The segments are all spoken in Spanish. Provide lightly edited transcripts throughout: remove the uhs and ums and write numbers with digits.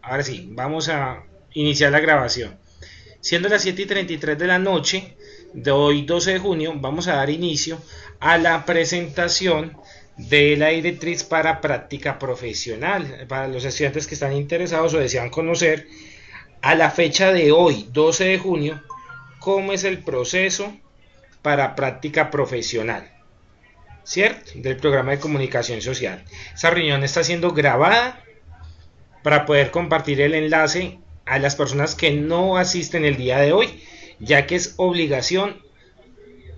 Ahora sí, vamos a iniciar la grabación. Siendo las 7:33 de la noche de hoy 12 de junio, vamos a dar inicio a la presentación de la directriz para práctica profesional para los estudiantes que están interesados o desean conocer a la fecha de hoy 12 de junio cómo es el proceso para práctica profesional, ¿cierto? Del programa de comunicación social. Esta reunión está siendo grabada para poder compartir el enlace a las personas que no asisten el día de hoy, ya que es obligación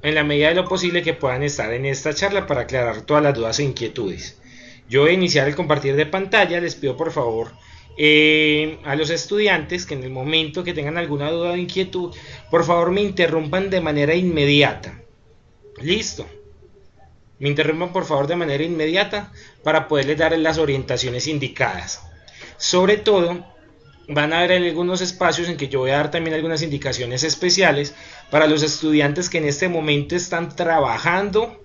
en la medida de lo posible que puedan estar en esta charla para aclarar todas las dudas e inquietudes. Yo voy a iniciar el compartir de pantalla. Les pido por favor a los estudiantes que en el momento que tengan alguna duda o inquietud, por favor me interrumpan de manera inmediata. Listo. Me interrumpan por favor de manera inmediata para poderles dar las orientaciones indicadas. Sobre todo, van a haber algunos espacios en que yo voy a dar también algunas indicaciones especiales para los estudiantes que en este momento están trabajando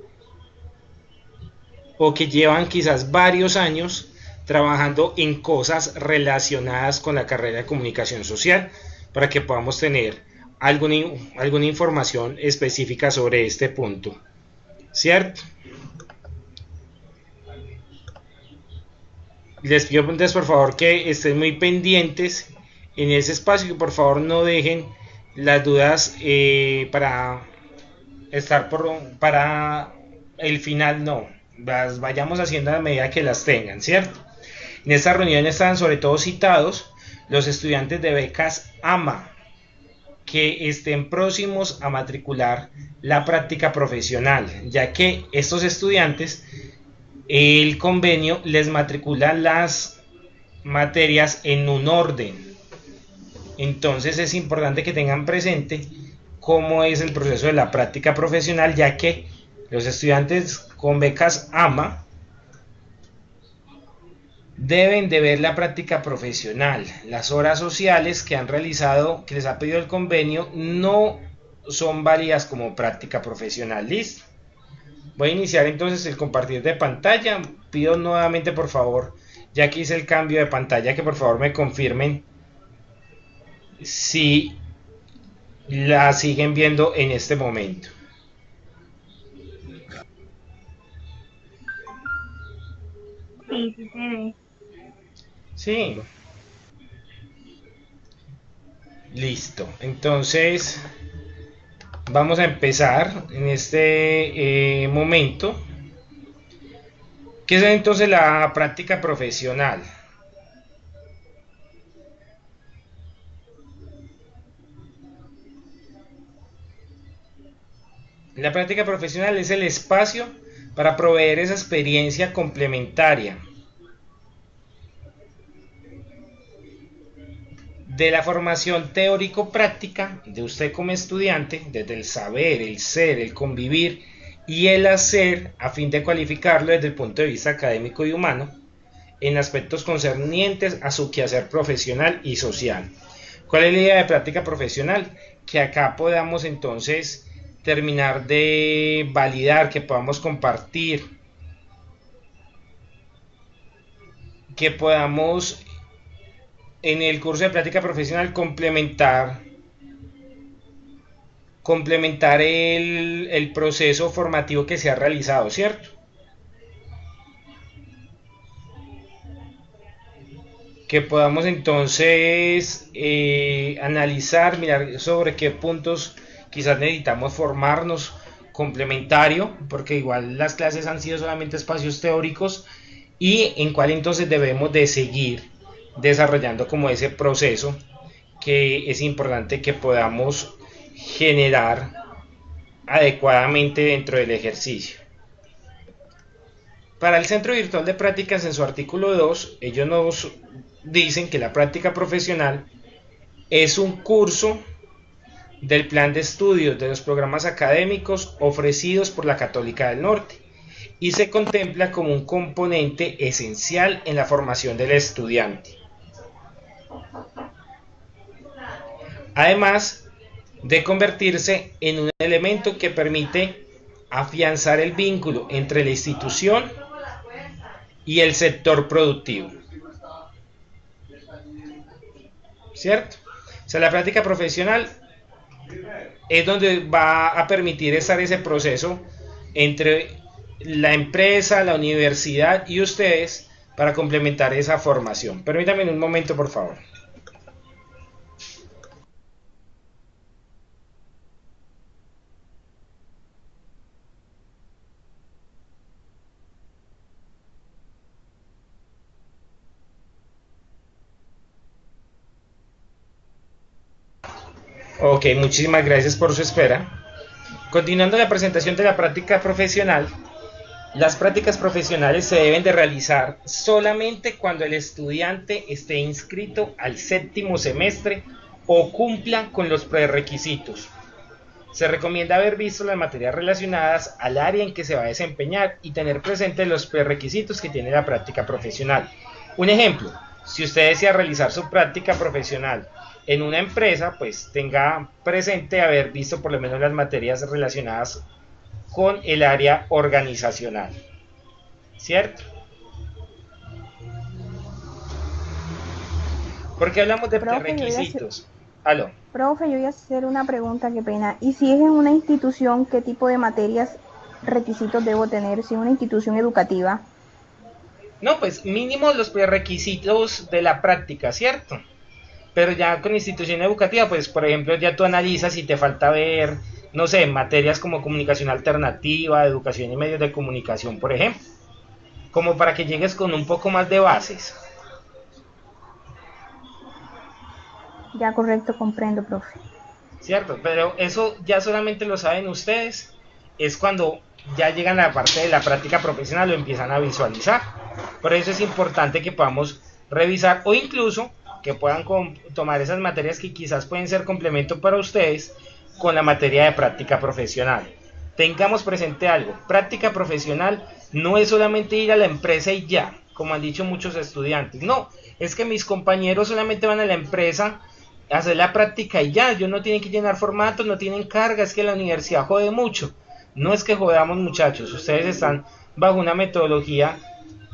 o que llevan quizás varios años trabajando en cosas relacionadas con la carrera de comunicación social, para que podamos tener alguna información específica sobre este punto, ¿cierto? Les pido entonces por favor que estén muy pendientes en ese espacio, que por favor no dejen las dudas para el final, no, las vayamos haciendo a medida que las tengan, ¿cierto? En esta reunión están sobre todo citados los estudiantes de becas AMA que estén próximos a matricular la práctica profesional, ya que estos estudiantes, el convenio les matricula las materias en un orden. Entonces es importante que tengan presente cómo es el proceso de la práctica profesional, ya que los estudiantes con becas AMA deben de ver la práctica profesional. Las horas sociales que han realizado, que les ha pedido el convenio, no son válidas como práctica profesional. ¿Listo? Voy a iniciar entonces el compartir de pantalla. Pido nuevamente por favor, ya que hice el cambio de pantalla, que por favor me confirmen si la siguen viendo en este momento. Sí, sí se ve. Sí. Listo. Entonces vamos a empezar en este momento. ¿Qué es entonces la práctica profesional? La práctica profesional es el espacio para proveer esa experiencia complementaria de la formación teórico-práctica de usted como estudiante, desde el saber, el ser, el convivir y el hacer, a fin de cualificarlo desde el punto de vista académico y humano en aspectos concernientes a su quehacer profesional y social. ¿Cuál es la idea de práctica profesional? Que acá podamos entonces terminar de validar, que podamos compartir, que podamos en el curso de práctica profesional complementar el proceso formativo que se ha realizado, ¿cierto? Que podamos entonces analizar, mirar sobre qué puntos quizás necesitamos formarnos complementario, porque igual las clases han sido solamente espacios teóricos, y en cuál entonces debemos de seguir desarrollando como ese proceso que es importante que podamos generar adecuadamente dentro del ejercicio. Para el Centro Virtual de Prácticas, en su artículo 2, ellos nos dicen que la práctica profesional es un curso del plan de estudios de los programas académicos ofrecidos por la Católica del Norte y se contempla como un componente esencial en la formación del estudiante. Además de convertirse en un elemento que permite afianzar el vínculo entre la institución y el sector productivo. ¿cierto? O sea, la práctica profesional es donde va a permitir estar ese proceso entre la empresa, la universidad y ustedes para complementar esa formación. Permítame un momento, por favor. Ok, muchísimas gracias por su espera. Continuando la presentación de la práctica profesional, las prácticas profesionales se deben de realizar solamente cuando el estudiante esté inscrito al séptimo semestre o cumpla con los prerequisitos. Se recomienda haber visto las materias relacionadas al área en que se va a desempeñar y tener presente los prerequisitos que tiene la práctica profesional. Un ejemplo, si usted desea realizar su práctica profesional en una empresa, pues tenga presente haber visto por lo menos las materias relacionadas con el área organizacional, ¿cierto? ¿Por qué hablamos de prerequisitos? ¿Aló? Profe, yo voy a hacer una pregunta, qué pena. ¿Y si es en una institución, qué tipo de materias, requisitos debo tener? Si es una institución educativa. No, pues mínimo los prerequisitos de la práctica, ¿cierto? Pero ya con institución educativa, pues por ejemplo ya tú analizas si te falta ver, no sé, materias como comunicación alternativa, educación y medios de comunicación, por ejemplo, como para que llegues con un poco más de bases. Ya, correcto, comprendo, profe. Cierto, pero eso ya solamente lo saben ustedes, es cuando ya llegan a la parte de la práctica profesional, lo empiezan a visualizar. Por eso es importante que podamos revisar o incluso que puedan tomar esas materias que quizás pueden ser complemento para ustedes con la materia de práctica profesional. Tengamos presente algo, práctica profesional no es solamente ir a la empresa y ya, como han dicho muchos estudiantes. No, es que mis compañeros solamente van a la empresa a hacer la práctica y ya, ellos no tienen que llenar formatos, no tienen carga, es que la universidad jode mucho. No es que jodamos, muchachos, ustedes están bajo una metodología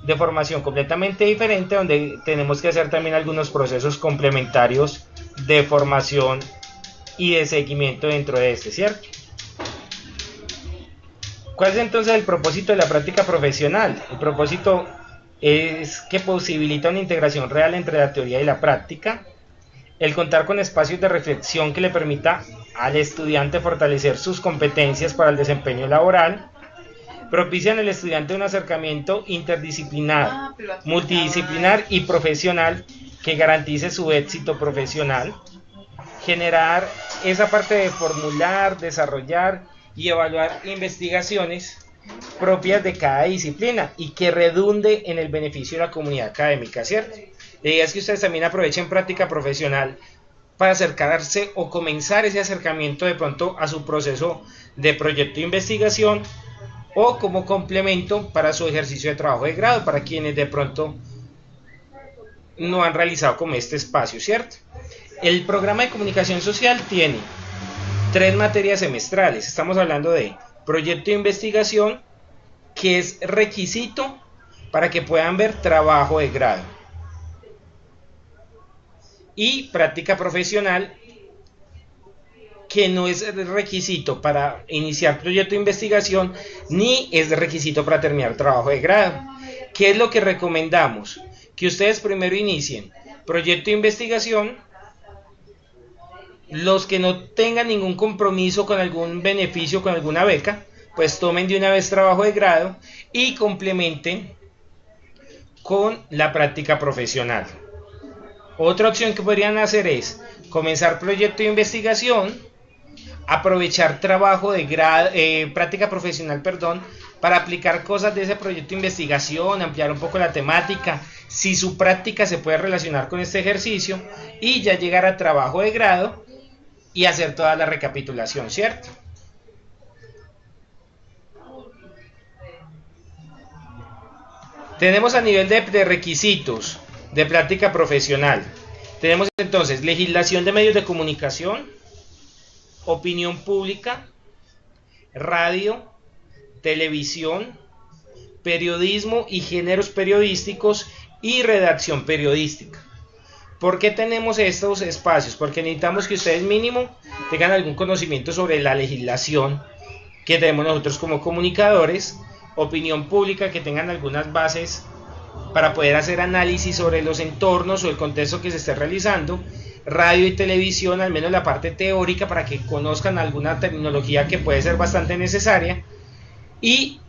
de formación completamente diferente, donde tenemos que hacer también algunos procesos complementarios de formación y de seguimiento dentro de este, ¿cierto? ¿Cuál es entonces el propósito de la práctica profesional? El propósito es que posibilita una integración real entre la teoría y la práctica, el contar con espacios de reflexión que le permita al estudiante fortalecer sus competencias para el desempeño laboral, propician al estudiante un acercamiento interdisciplinar, multidisciplinar y profesional que garantice su éxito profesional, generar esa parte de formular, desarrollar y evaluar investigaciones propias de cada disciplina y que redunde en el beneficio de la comunidad académica, ¿cierto? La idea es que ustedes también aprovechen práctica profesional para acercarse o comenzar ese acercamiento de pronto a su proceso de proyecto de investigación o como complemento para su ejercicio de trabajo de grado, para quienes de pronto no han realizado como este espacio, ¿cierto? El programa de comunicación social tiene 3 materias semestrales. Estamos hablando de proyecto de investigación, que es requisito para que puedan ver trabajo de grado, y práctica profesional, que no es requisito para iniciar proyecto de investigación ni es requisito para terminar trabajo de grado. ¿Qué es lo que recomendamos? Que ustedes primero inicien proyecto de investigación. Los que no tengan ningún compromiso con algún beneficio, con alguna beca, pues tomen de una vez trabajo de grado y complementen con la práctica profesional. Otra opción que podrían hacer es comenzar proyecto de investigación, aprovechar trabajo de grado, práctica profesional, perdón, para aplicar cosas de ese proyecto de investigación, ampliar un poco la temática, si su práctica se puede relacionar con este ejercicio, y ya llegar a trabajo de grado y hacer toda la recapitulación, ¿cierto? Tenemos a nivel de requisitos de práctica profesional. Tenemos entonces legislación de medios de comunicación, opinión pública, radio, televisión, periodismo y géneros periodísticos y redacción periodística. ¿Por qué tenemos estos espacios? Porque necesitamos que ustedes mínimo tengan algún conocimiento sobre la legislación que tenemos nosotros como comunicadores, opinión pública, que tengan algunas bases para poder hacer análisis sobre los entornos o el contexto que se esté realizando, radio y televisión, al menos la parte teórica, para que conozcan alguna terminología que puede ser bastante necesaria, y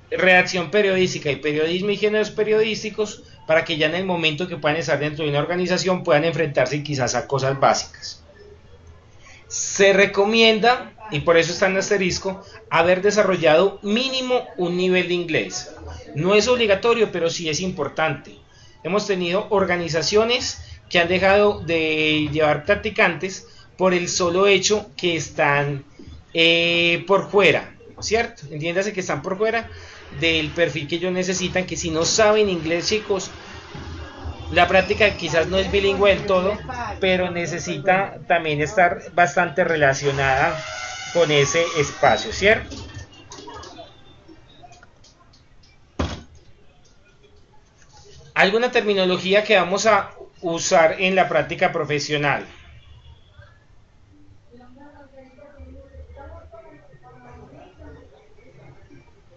redacción periodística y periodismo y géneros periodísticos, para que ya en el momento que puedan estar dentro de una organización puedan enfrentarse quizás a cosas básicas. Se recomienda, y por eso está en asterisco, haber desarrollado mínimo un nivel de inglés. No es obligatorio, pero sí es importante. Hemos tenido organizaciones que han dejado de llevar practicantes por el solo hecho que están por fuera, ¿cierto? Entiéndase que están por fuera del perfil que ellos necesitan, que si no saben inglés, chicos, la práctica quizás no es bilingüe del todo, pero necesita también estar bastante relacionada con ese espacio, ¿cierto? Alguna terminología que vamos a usar en la práctica profesional.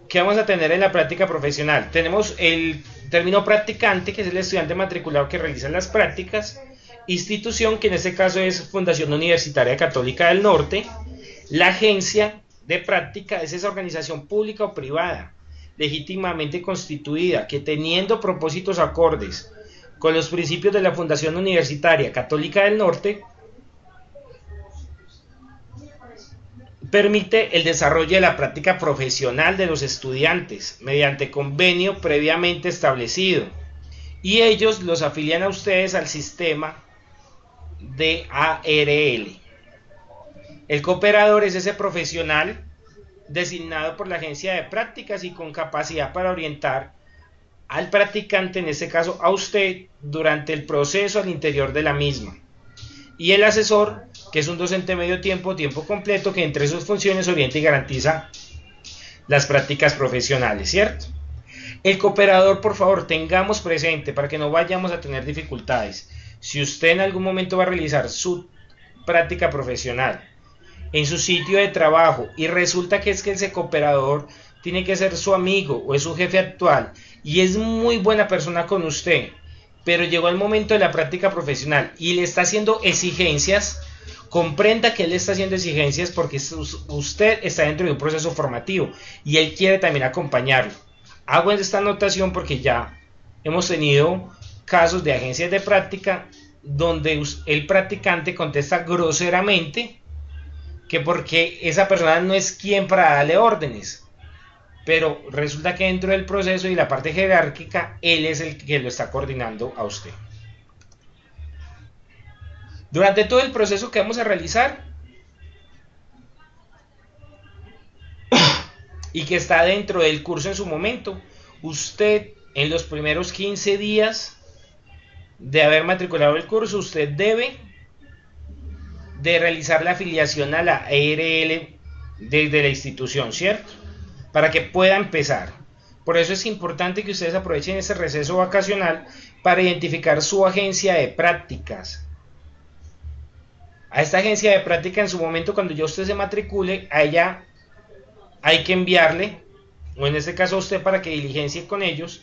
¿Qué vamos a tener en la práctica profesional? Tenemos el término practicante, que es el estudiante matriculado que realiza las prácticas. Institución, que en este caso es Fundación Universitaria Católica del Norte. La agencia de práctica es esa organización pública o privada, legítimamente constituida, que teniendo propósitos acordes con los principios de la Fundación Universitaria Católica del Norte, permite el desarrollo de la práctica profesional de los estudiantes mediante convenio previamente establecido, y ellos los afilian a ustedes al sistema de ARL. El cooperador es ese profesional designado por la agencia de prácticas y con capacidad para orientar al practicante, en este caso a usted, durante el proceso al interior de la misma. Y el asesor, que es un docente medio tiempo, tiempo completo, que entre sus funciones orienta y garantiza las prácticas profesionales, ¿cierto? El cooperador, por favor, tengamos presente para que no vayamos a tener dificultades. Si usted en algún momento va a realizar su práctica profesional en su sitio de trabajo y resulta que es que ese cooperador tiene que ser su amigo o es su jefe actual y es muy buena persona con usted, pero llegó el momento de la práctica profesional y le está haciendo exigencias, comprenda que él le está haciendo exigencias porque usted está dentro de un proceso formativo y él quiere también acompañarlo. Hago esta anotación porque ya hemos tenido casos de agencias de práctica donde el practicante contesta groseramente que porque esa persona no es quien para darle órdenes, pero resulta que dentro del proceso y la parte jerárquica, él es el que lo está coordinando a usted. Durante todo el proceso que vamos a realizar y que está dentro del curso en su momento, usted en los primeros 15 días de haber matriculado el curso, usted debe de realizar la afiliación a la ARL desde la institución, ¿cierto? Para que pueda empezar. Por eso es importante que ustedes aprovechen ese receso vacacional para identificar su agencia de prácticas. A esta agencia de práctica, en su momento, cuando ya usted se matricule, a ella hay que enviarle, o en este caso a usted, para que diligencie con ellos,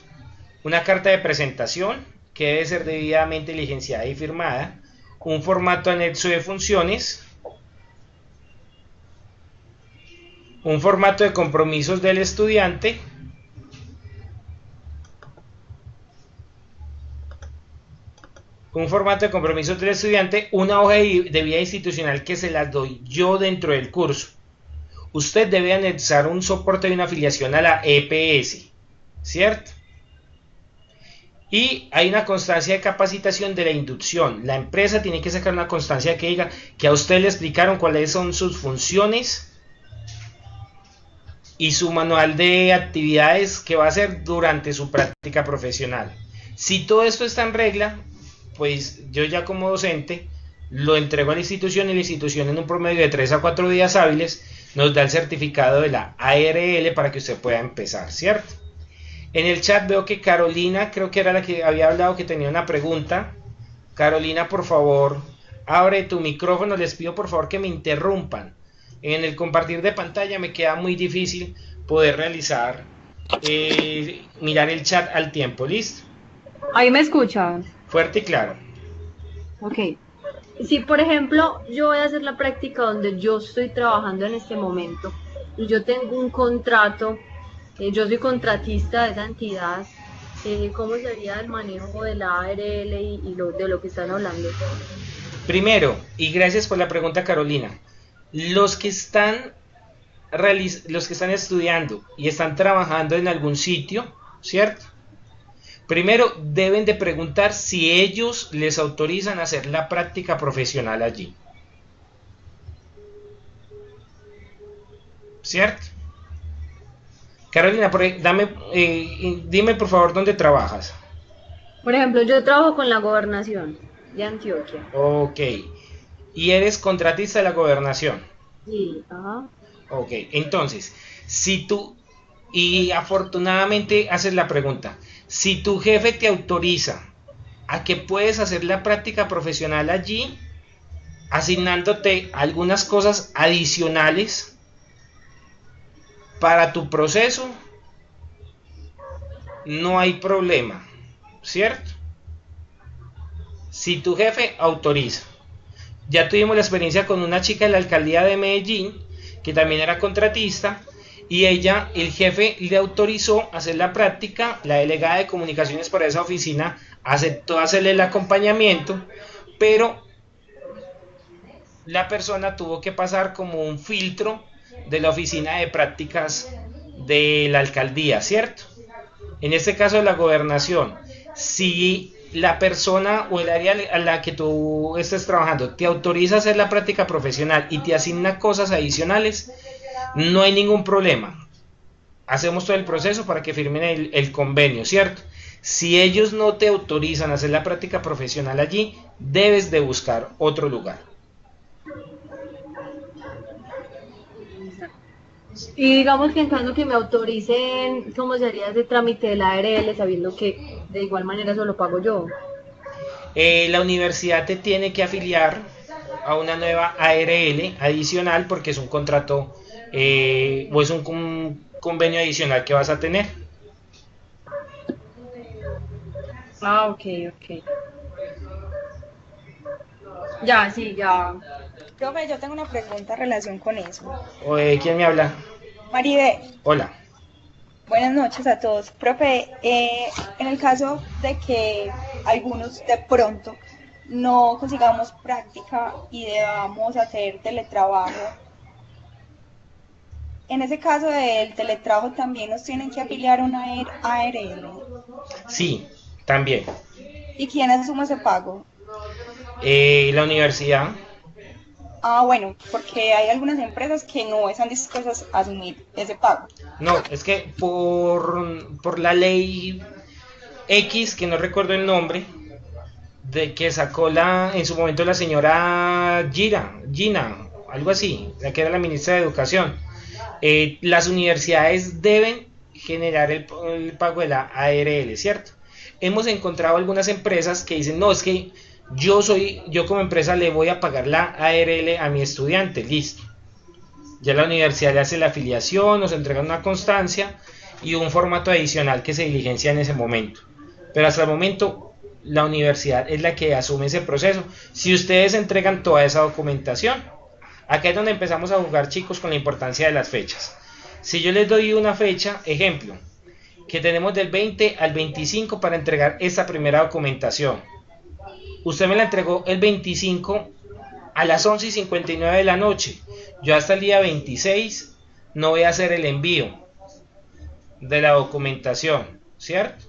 una carta de presentación que debe ser debidamente diligenciada y firmada, un formato anexo de funciones, un formato de compromisos del estudiante, una hoja de vida institucional que se las doy yo dentro del curso. Usted debe anexar un soporte de una afiliación a la EPS, ¿cierto? Y hay una constancia de capacitación de la inducción. La empresa tiene que sacar una constancia que diga que a usted le explicaron cuáles son sus funciones y su manual de actividades que va a hacer durante su práctica profesional. Si todo esto está en regla, pues yo ya como docente lo entrego a la institución y la institución en un promedio de 3 a 4 días hábiles nos da el certificado de la ARL para que usted pueda empezar, ¿cierto? En el chat veo que Carolina, creo que era la que había hablado, que tenía una pregunta. Carolina, por favor, abre tu micrófono. Les pido por favor que me interrumpan. En el compartir de pantalla me queda muy difícil poder realizar, mirar el chat al tiempo. ¿Listo? Ahí me escuchan. Fuerte y claro. Ok. Si, por ejemplo, yo voy a hacer la práctica donde yo estoy trabajando en este momento y yo tengo un contrato, yo soy contratista de esa entidad, ¿cómo sería el manejo de la ARL de lo que están hablando? Primero, y gracias por la pregunta, Carolina, los que están estudiando y están trabajando en algún sitio, ¿cierto? Primero deben de preguntar si ellos les autorizan a hacer la práctica profesional allí. ¿Cierto? Carolina, dime por favor dónde trabajas. Por ejemplo, yo trabajo con la gobernación de Antioquia. Ok. ¿Y eres contratista de la gobernación? Sí, ajá. Ok, entonces, si tú, y afortunadamente haces la pregunta, si tu jefe te autoriza a que puedes hacer la práctica profesional allí, asignándote algunas cosas adicionales para tu proceso, no hay problema, ¿cierto? Si tu jefe autoriza. Ya tuvimos la experiencia con una chica de la alcaldía de Medellín, que también era contratista, y ella, el jefe le autorizó hacer la práctica, la delegada de comunicaciones para esa oficina aceptó hacerle el acompañamiento, pero la persona tuvo que pasar como un filtro de la oficina de prácticas de la alcaldía, ¿cierto? En este caso de la gobernación, si la persona o el área a la que tú estés trabajando te autoriza a hacer la práctica profesional y te asigna cosas adicionales, no hay ningún problema. Hacemos todo el proceso para que firmen el convenio, ¿cierto? Si ellos no te autorizan a hacer la práctica profesional allí, debes de buscar otro lugar. Y digamos que en caso que me autoricen, ¿cómo sería ese trámite de la ARL sabiendo que de igual manera eso lo pago yo? La universidad te tiene que afiliar a una nueva ARL adicional porque es un contrato o es un convenio adicional que vas a tener. Ah, ok. Ya, sí, ya. Profe, yo tengo una pregunta en relación con eso. ¿Quién me habla? Maribel, Hola. buenas noches a todos. Profe, en el caso de que algunos de pronto no consigamos práctica y debamos hacer teletrabajo, en ese caso del teletrabajo también nos tienen que afiliar a una ARL. Sí, también. ¿Y quién asume ese pago? La universidad. Ah, bueno, porque hay algunas empresas que no están dispuestas a asumir ese pago. No, es que por la ley X, que no recuerdo el nombre, de que sacó en su momento la señora Gina, algo así, la que era la ministra de Educación, las universidades deben generar el pago de la ARL, ¿cierto? Hemos encontrado algunas empresas que dicen, no, es que yo como empresa le voy a pagar la ARL a mi estudiante, listo. Ya la universidad le hace la afiliación, nos entrega una constancia y un formato adicional que se diligencia en ese momento. Pero hasta el momento la universidad es la que asume ese proceso. Si ustedes entregan toda esa documentación, acá es donde empezamos a jugar, chicos, con la importancia de las fechas. Si yo les doy una fecha, ejemplo, que tenemos del 20 al 25 para entregar esta primera documentación. Usted me la entregó el 25 a las 11:59 de la noche. Yo hasta el día 26 no voy a hacer el envío de la documentación, ¿cierto?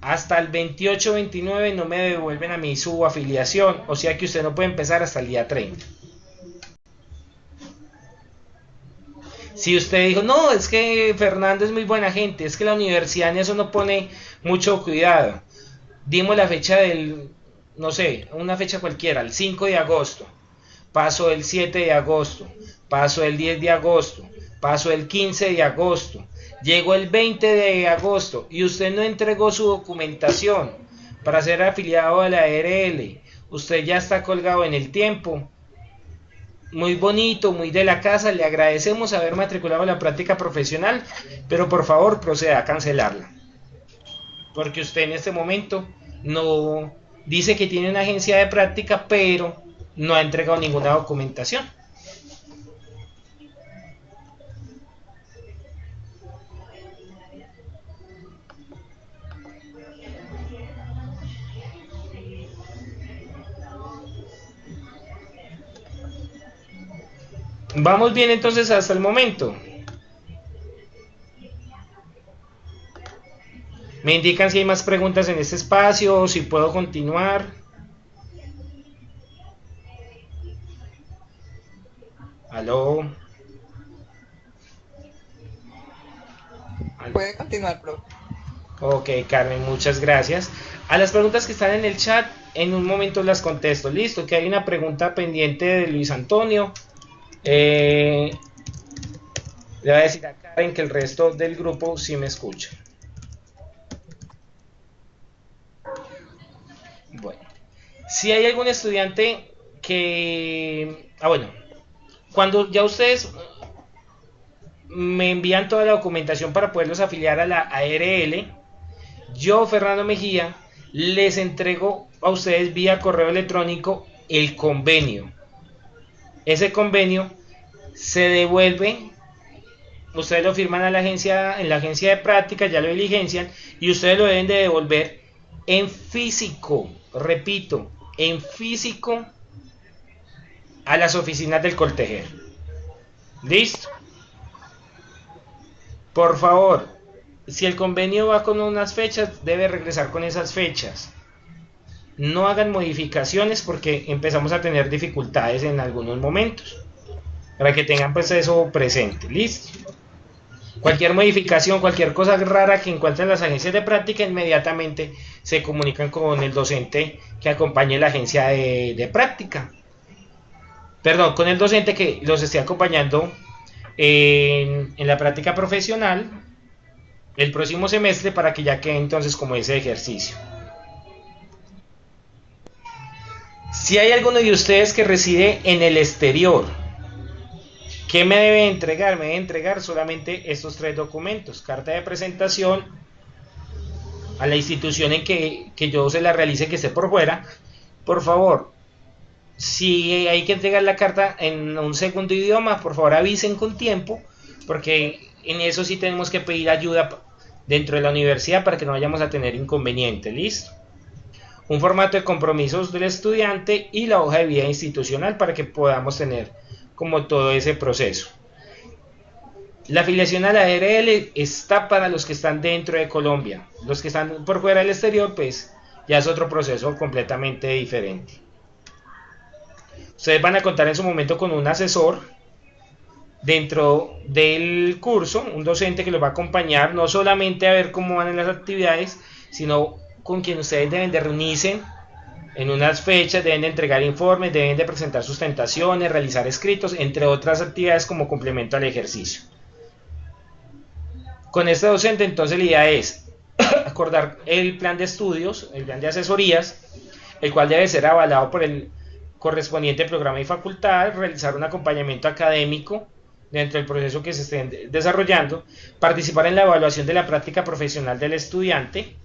Hasta el 28-29 no me devuelven a mi subafiliación, o sea que usted no puede empezar hasta el día 30. Si usted dijo, no, es que Fernando es muy buena gente, es que la universidad en eso no pone mucho cuidado, dimos la fecha del, no sé, una fecha cualquiera, el 5 de agosto, paso el 7 de agosto, paso el 10 de agosto, paso el 15 de agosto, Llegó el 20 de agosto y usted no entregó su documentación para ser afiliado a la ARL. Usted ya está colgado en el tiempo. Muy bonito, muy de la casa, le agradecemos haber matriculado la práctica profesional, pero por favor proceda a cancelarla. Porque usted en este momento no dice que tiene una agencia de práctica, pero no ha entregado ninguna documentación. Vamos bien entonces hasta el momento. Me indican si hay más preguntas en este espacio o si puedo continuar. ¿Aló? Puede continuar, profe. Ok, Carmen, muchas gracias. A las preguntas que están en el chat, en un momento las contesto. Listo, que hay una pregunta pendiente de Luis Antonio. Le voy a decir a Karen que el resto del grupo sí me escucha. Bueno, si hay algún estudiante que... bueno, cuando ya ustedes me envían toda la documentación para poderlos afiliar a la ARL, yo, Fernando Mejía, les entrego a ustedes vía correo electrónico el convenio. Ese convenio se devuelve, ustedes lo firman a la agencia, en la agencia de práctica, ya lo diligencian y ustedes lo deben de devolver en físico, repito, en físico a las oficinas del Coltejer. ¿Listo? Por favor, si el convenio va con unas fechas, debe regresar con esas fechas. No hagan modificaciones porque empezamos a tener dificultades en algunos momentos. Para que tengan pues eso presente. ¿Listo? Cualquier modificación, cualquier cosa rara que encuentren en las agencias de práctica, inmediatamente se comunican con el docente que acompañe la agencia de práctica. Perdón, con el docente que los esté acompañando en la práctica profesional el próximo semestre para que ya quede entonces como ese ejercicio. Si hay alguno de ustedes que reside en el exterior, ¿qué me debe entregar? Me debe entregar solamente estos 3 documentos: carta de presentación a la institución en que yo se la realice, que esté por fuera. Por favor, si hay que entregar la carta en un segundo idioma, por favor avisen con tiempo, porque en eso sí tenemos que pedir ayuda dentro de la universidad para que no vayamos a tener inconvenientes. ¿Listo? Un formato de compromisos del estudiante y la hoja de vida institucional para que podamos tener como todo ese proceso. La afiliación a la ARL está para los que están dentro de Colombia. Los que están por fuera del exterior, pues ya es otro proceso completamente diferente. Ustedes van a contar en su momento con un asesor dentro del curso, un docente que los va a acompañar, no solamente a ver cómo van en las actividades, sino con quien ustedes deben de reunirse en unas fechas, deben de entregar informes, deben de presentar sustentaciones, realizar escritos, entre otras actividades como complemento al ejercicio. Con este docente entonces la idea es acordar el plan de estudios, el plan de asesorías, el cual debe ser avalado por el correspondiente programa y facultad, realizar un acompañamiento académico dentro del proceso que se esté desarrollando, participar en la evaluación de la práctica profesional del estudiante,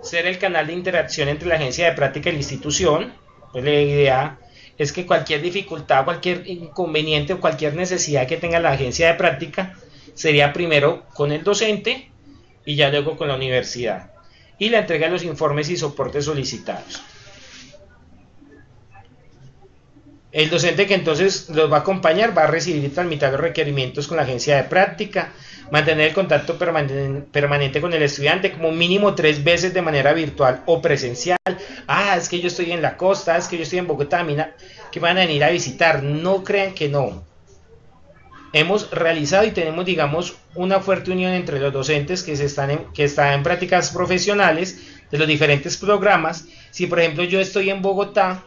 ser el canal de interacción entre la agencia de práctica y la institución. Pues la idea es que cualquier dificultad, cualquier inconveniente o cualquier necesidad que tenga la agencia de práctica sería primero con el docente y ya luego con la universidad, y la entrega de los informes y soportes solicitados. El docente que entonces los va a acompañar va a recibir y tramitar los requerimientos con la agencia de práctica, mantener el contacto permanente con el estudiante, como mínimo 3 veces de manera virtual o presencial. Es que yo estoy en la costa, es que yo estoy en Bogotá, mira, que van a venir a visitar. No crean que no. Hemos realizado y tenemos, digamos, una fuerte unión entre los docentes que están en prácticas profesionales de los diferentes programas. Si por ejemplo yo estoy en Bogotá,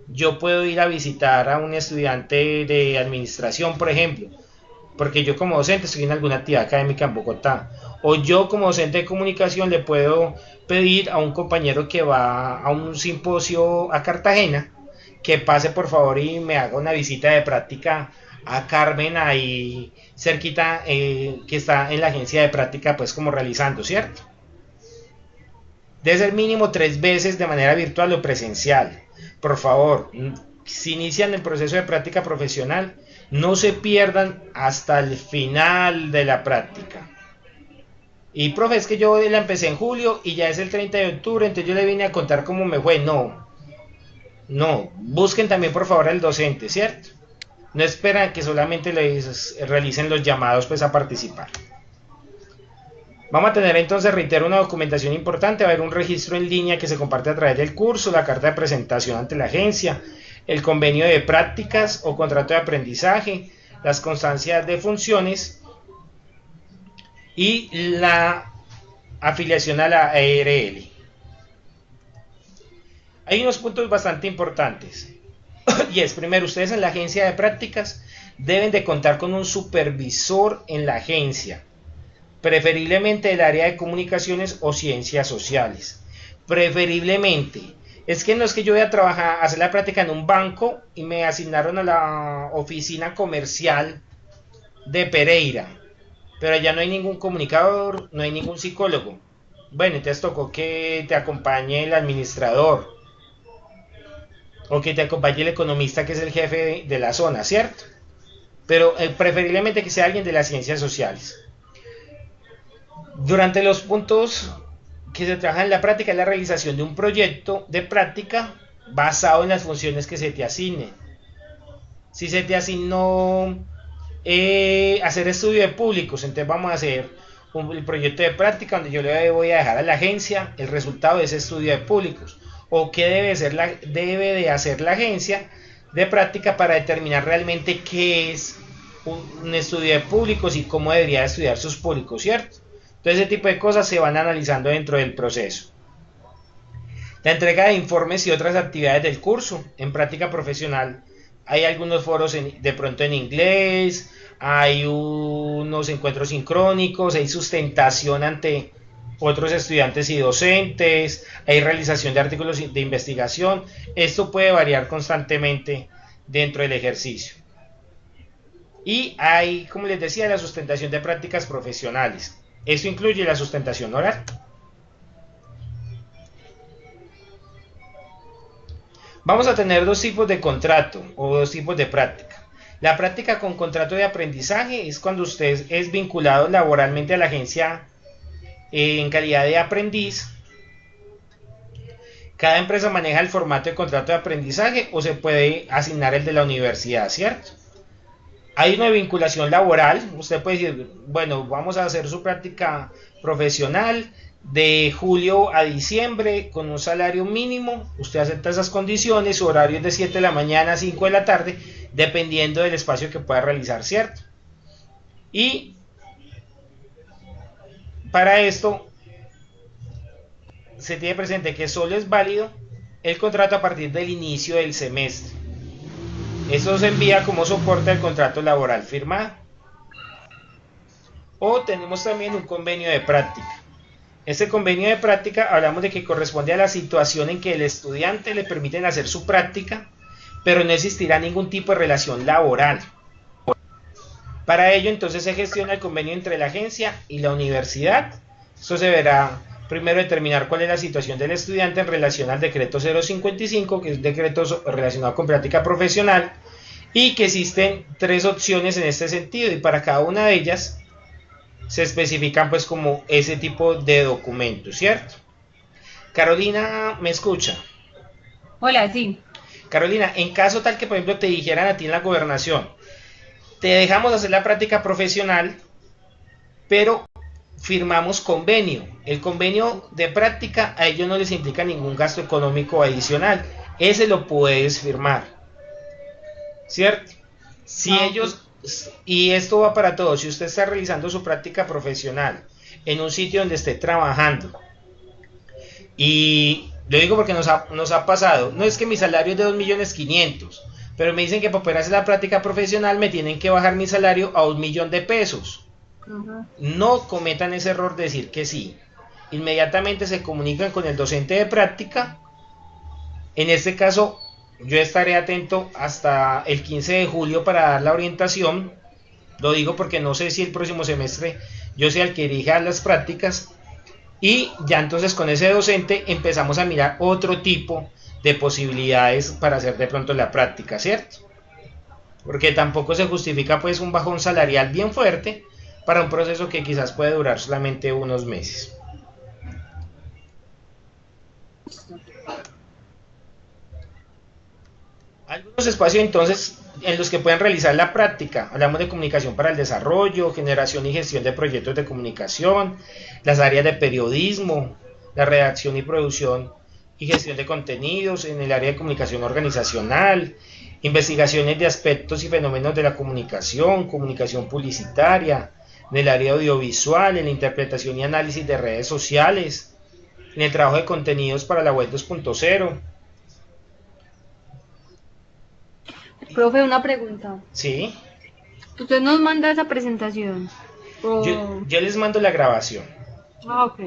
yo puedo ir a visitar a un estudiante de administración, por ejemplo, porque yo como docente estoy en alguna actividad académica en Bogotá, o yo como docente de comunicación le puedo pedir a un compañero que va a un simposio a Cartagena que pase por favor y me haga una visita de práctica a Carmen ahí cerquita, que está en la agencia de práctica pues como realizando, ¿cierto? Debe ser mínimo 3 veces de manera virtual o presencial. Por favor, si inician el proceso de práctica profesional, no se pierdan hasta el final de la práctica. Y profe, es que yo la empecé en julio y ya es el 30 de octubre, entonces yo le vine a contar cómo me fue. No, busquen también por favor al docente, ¿cierto? No esperan que solamente les realicen los llamados pues a participar. Vamos a tener entonces, reitero, una documentación importante. Va a haber un registro en línea que se comparte a través del curso, la carta de presentación ante la agencia, el convenio de prácticas o contrato de aprendizaje, las constancias de funciones y la afiliación a la ARL. Hay unos puntos bastante importantes. Y es, primero, ustedes en la agencia de prácticas deben de contar con un supervisor en la agencia, preferiblemente del área de comunicaciones o ciencias sociales. Preferiblemente. Es que no es que yo voy a trabajar, hacer la práctica en un banco y me asignaron a la oficina comercial de Pereira, pero allá no hay ningún comunicador, no hay ningún psicólogo. Bueno, entonces tocó que te acompañe el administrador o que te acompañe el economista que es el jefe de la zona, ¿cierto? Pero preferiblemente que sea alguien de las ciencias sociales. Durante los puntos que se trabaja en la práctica es la realización de un proyecto de práctica basado en las funciones que se te asignen. Si se te asignó hacer estudio de públicos, entonces vamos a hacer el proyecto de práctica donde yo le voy a dejar a la agencia el resultado de ese estudio de públicos, o qué debe de hacer la agencia de práctica para determinar realmente qué es un estudio de públicos y cómo debería estudiar sus públicos, ¿cierto? Entonces ese tipo de cosas se van analizando dentro del proceso. La entrega de informes y otras actividades del curso en práctica profesional. Hay algunos foros de pronto en inglés, hay unos encuentros sincrónicos, hay sustentación ante otros estudiantes y docentes, hay realización de artículos de investigación. Esto puede variar constantemente dentro del ejercicio. Y hay, como les decía, la sustentación de prácticas profesionales. Esto incluye la sustentación oral. Vamos a tener dos tipos de contrato o dos tipos de práctica. La práctica con contrato de aprendizaje es cuando usted es vinculado laboralmente a la agencia en calidad de aprendiz. Cada empresa maneja el formato de contrato de aprendizaje o se puede asignar el de la universidad, ¿cierto? Hay una vinculación laboral. Usted puede decir, bueno, vamos a hacer su práctica profesional de julio a diciembre con un salario mínimo. Usted acepta esas condiciones, su horario es de 7 de la mañana a 5 de la tarde, dependiendo del espacio que pueda realizar, ¿cierto? Y para esto se tiene presente que solo es válido el contrato a partir del inicio del semestre. Eso se envía como soporte al contrato laboral firmado. O tenemos también un convenio de práctica. Este convenio de práctica hablamos de que corresponde a la situación en que el estudiante le permiten hacer su práctica, pero no existirá ningún tipo de relación laboral. Para ello entonces se gestiona el convenio entre la agencia y la universidad. Esto se verá primero determinar cuál es la situación del estudiante en relación al decreto 055, que es un decreto relacionado con práctica profesional, y que existen 3 opciones en este sentido, y para cada una de ellas se especifican pues como ese tipo de documentos, ¿cierto? Carolina, ¿me escucha? Hola, sí. Carolina, en caso tal que por ejemplo te dijeran a ti en la gobernación, te dejamos hacer la práctica profesional, pero firmamos convenio. El convenio de práctica a ellos no les implica ningún gasto económico adicional. Ese lo puedes firmar, ¿cierto? Si ellos, y esto va para todos, si usted está realizando su práctica profesional en un sitio donde esté trabajando, y lo digo porque nos ha pasado, no es que mi salario es de 2.500.000, pero me dicen que para poder hacer la práctica profesional me tienen que bajar mi salario a 1.000.000 pesos. No cometan ese error de decir que sí. Inmediatamente se comunican con el docente de práctica. En este caso, yo estaré atento hasta el 15 de julio para dar la orientación. Lo digo porque no sé si el próximo semestre yo sea el que dirija las prácticas. Y ya entonces con ese docente empezamos a mirar otro tipo de posibilidades para hacer de pronto la práctica, ¿cierto? Porque tampoco se justifica pues un bajón salarial bien fuerte para un proceso que quizás puede durar solamente unos meses. Algunos espacios entonces en los que pueden realizar la práctica. Hablamos de comunicación para el desarrollo, generación y gestión de proyectos de comunicación, las áreas de periodismo, la redacción y producción y gestión de contenidos, en el área de comunicación organizacional, investigaciones de aspectos y fenómenos de la comunicación, comunicación publicitaria, en el área audiovisual, en la interpretación y análisis de redes sociales, en el trabajo de contenidos para la web 2.0. Profe, una pregunta. Sí. ¿Usted nos manda esa presentación? Yo les mando la grabación. Ah, ok.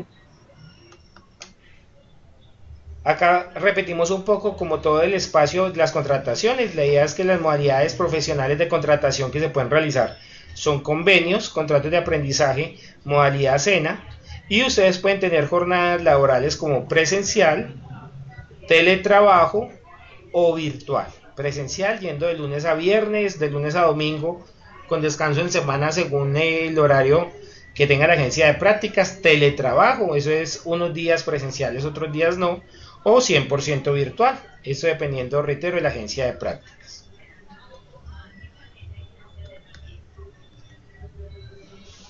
Acá repetimos un poco como todo el espacio de las contrataciones. La idea es que las modalidades profesionales de contratación que se pueden realizar son convenios, contratos de aprendizaje, modalidad SENA, y ustedes pueden tener jornadas laborales como presencial, teletrabajo o virtual. Presencial yendo de lunes a viernes, de lunes a domingo, con descanso en semana según el horario que tenga la agencia de prácticas. Teletrabajo, eso es unos días presenciales, otros días no, o 100% virtual, eso dependiendo, reitero, de la agencia de prácticas.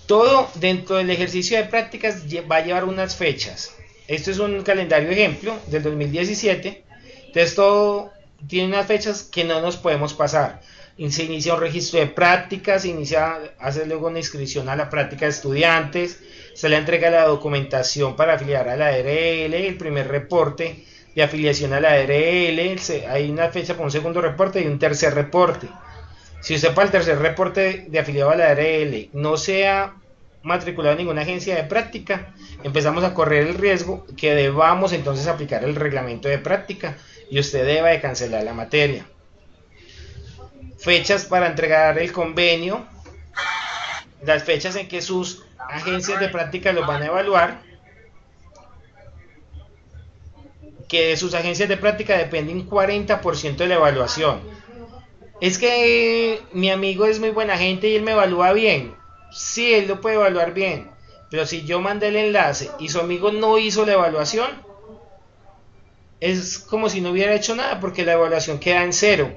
Todo dentro del ejercicio de prácticas va a llevar unas fechas. Esto es un calendario ejemplo del 2017, entonces todo tiene unas fechas que no nos podemos pasar. Se inicia un registro de prácticas, hace luego una inscripción a la práctica de estudiantes, se le entrega la documentación para afiliar a la ARL, el primer reporte de afiliación a la ARL, hay una fecha para un segundo reporte y un tercer reporte. Si usted para el tercer reporte de afiliado a la ARL no se ha matriculado en ninguna agencia de práctica, empezamos a correr el riesgo que debamos entonces aplicar el reglamento de práctica y usted deba de cancelar la materia. Fechas para entregar el convenio, las fechas en que sus agencias de práctica los van a evaluar, que de sus agencias de práctica depende un 40% de la evaluación. Es que mi amigo es muy buena gente y él me evalúa bien. Sí, él lo puede evaluar bien, pero si yo mandé el enlace y su amigo no hizo la evaluación, es como si no hubiera hecho nada, porque la evaluación queda en cero.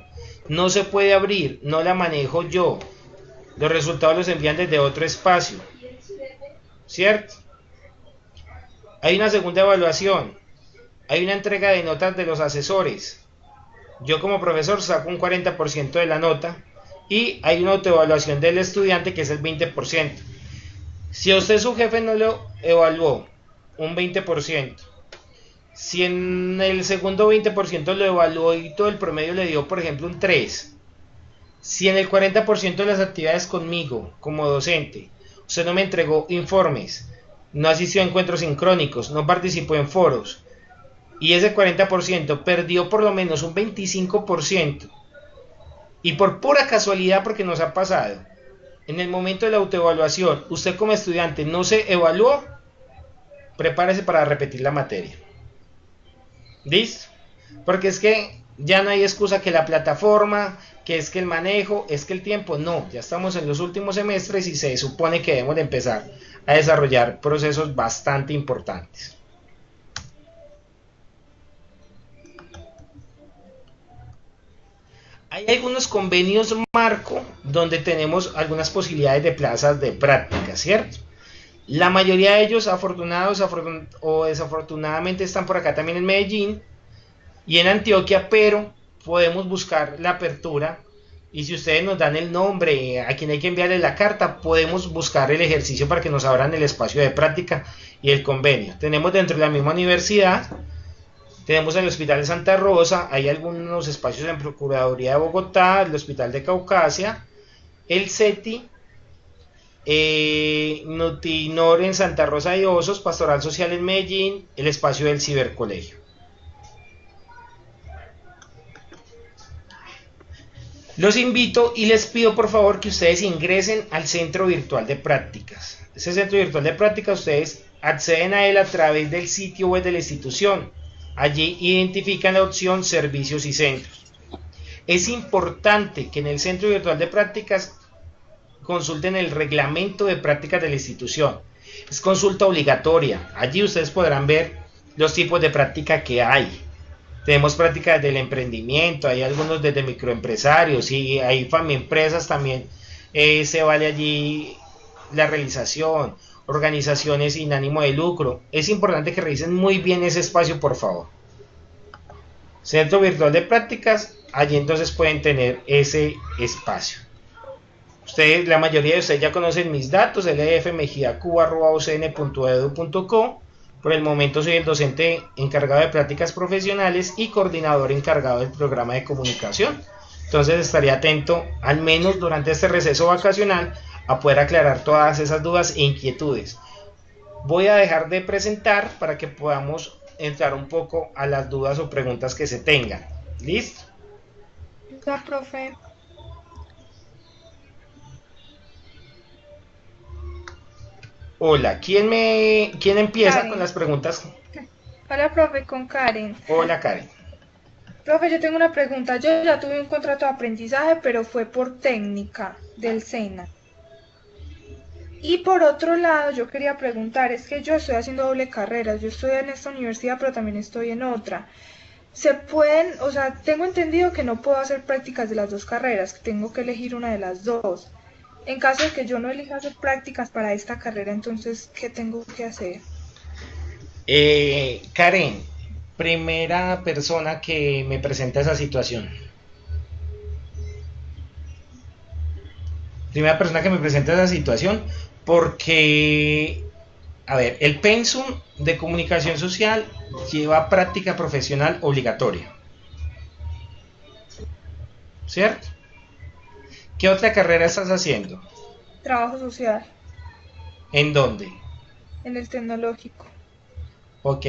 No se puede abrir, no la manejo yo. Los resultados los envían desde otro espacio, ¿cierto? Hay una segunda evaluación, hay una entrega de notas de los asesores. Yo como profesor saco un 40% de la nota y hay una autoevaluación del estudiante que es el 20%. Si a usted su jefe no lo evaluó un 20%, si en el segundo 20% lo evaluó y todo el promedio le dio por ejemplo un 3, si en el 40% de las actividades conmigo como docente usted no me entregó informes, no asistió a encuentros sincrónicos, no participó en foros, y ese 40% perdió por lo menos un 25%, y por pura casualidad, porque nos ha pasado, en el momento de la autoevaluación usted como estudiante no se evaluó, prepárese para repetir la materia. ¿Listo? Porque es que ya no hay excusa que la plataforma, que es que el manejo, es que el tiempo, no, ya estamos en los últimos semestres y se supone que debemos de empezar a desarrollar procesos bastante importantes. Hay algunos convenios marco donde tenemos algunas posibilidades de plazas de práctica, ¿cierto? La mayoría de ellos, afortunados o desafortunadamente, están por acá también en Medellín y en Antioquia, pero podemos buscar la apertura y si ustedes nos dan el nombre a quien hay que enviarle la carta, podemos buscar el ejercicio para que nos abran el espacio de práctica y el convenio. Tenemos dentro de la misma universidad Tenemos el Hospital de Santa Rosa, hay algunos espacios en Procuraduría de Bogotá, el Hospital de Caucasia, el CETI, Nutinor en Santa Rosa de Osos, Pastoral Social en Medellín, el espacio del Cibercolegio. Los invito y les pido por favor que ustedes ingresen al Centro Virtual de Prácticas. Ese Centro Virtual de Prácticas ustedes acceden a él a través del sitio web de la institución. Allí identifican la opción Servicios y Centros. Es importante que en el Centro Virtual de Prácticas consulten el reglamento de prácticas de la institución. Es consulta obligatoria. Allí ustedes podrán ver los tipos de práctica que hay. Tenemos prácticas del emprendimiento, hay algunos desde microempresarios y hay empresas también. Se vale allí la realización, organizaciones sin ánimo de lucro. Es importante que revisen muy bien ese espacio, por favor. Centro Virtual de Prácticas, allí entonces pueden tener ese espacio. Ustedes, la mayoría de ustedes ya conocen mis datos, lfmejidacuba@ucn.edu.co. Por el momento soy el docente encargado de prácticas profesionales y coordinador encargado del programa de comunicación. Entonces estaría atento, al menos durante este receso vacacional, a poder aclarar todas esas dudas e inquietudes. Voy a dejar de presentar para que podamos entrar un poco a las dudas o preguntas que se tengan. ¿Listo? Hola, profe. Hola, ¿quién empieza Karen. con las preguntas? Hola, profe, con Karen. Hola, Karen. Profe, yo tengo una pregunta. Yo ya tuve un contrato de aprendizaje, pero fue por técnica del SENA. Y por otro lado, yo quería preguntar, es que yo estoy haciendo doble carrera. Yo estoy en esta universidad, pero también estoy en otra. Se pueden, o sea, tengo entendido que no puedo hacer prácticas de las dos carreras, que tengo que elegir una de las dos. En caso de que yo no elija hacer prácticas para esta carrera, entonces, ¿qué tengo que hacer? Karen, primera persona que me presenta esa situación. Primera persona que me presenta esa situación porque, a ver, el pensum de comunicación social lleva práctica profesional obligatoria. ¿Cierto? ¿Qué otra carrera estás haciendo? Trabajo social, ¿En dónde? en el tecnológico. Ok.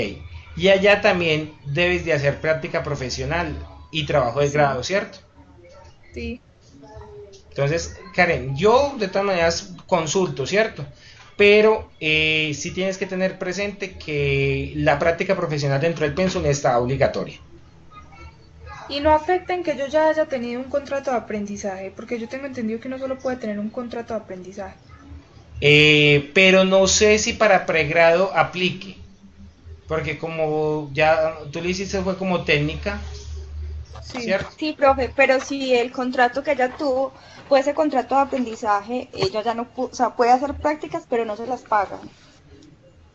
Y allá también debes de hacer práctica profesional y trabajo de grado, ¿cierto? Sí. Entonces, Karen, yo de todas maneras consulto, ¿cierto? Pero sí tienes que tener presente que la práctica profesional dentro del pensum está obligatoria. Y no afecta en que yo ya haya tenido un contrato de aprendizaje, porque yo tengo entendido que uno solo puede tener un contrato de aprendizaje. Pero no sé si para pregrado aplique, porque como ya tú lo hiciste fue como técnica, Sí. ¿cierto? Sí, profe, pero si el contrato que ella tuvo fue ese contrato de aprendizaje, ella ya no o sea, puede hacer prácticas, pero no se las pagan.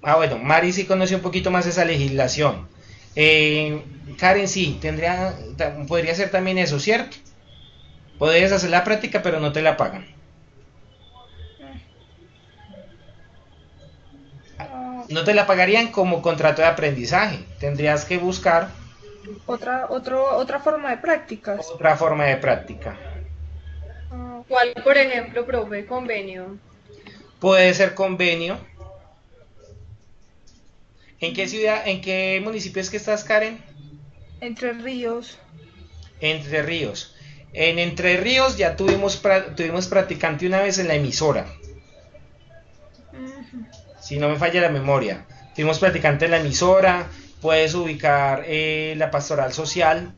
Ah, bueno, Mari sí conoce un poquito más esa legislación. Karen sí, podría ser también eso, ¿cierto? Podrías hacer la práctica, pero no te la pagan. No te la pagarían como contrato de aprendizaje. Tendrías que buscar Otra forma de prácticas. otra forma de práctica. ¿Cuál, por ejemplo, profe? Convenio. Puede ser convenio. ¿En qué ciudad, en qué municipio es que estás, Karen? Entre Ríos. Entre Ríos. En Entre Ríos ya tuvimos practicante una vez en la emisora. Si no me falla la memoria. Tuvimos practicante en la emisora. Puedes ubicar la pastoral social,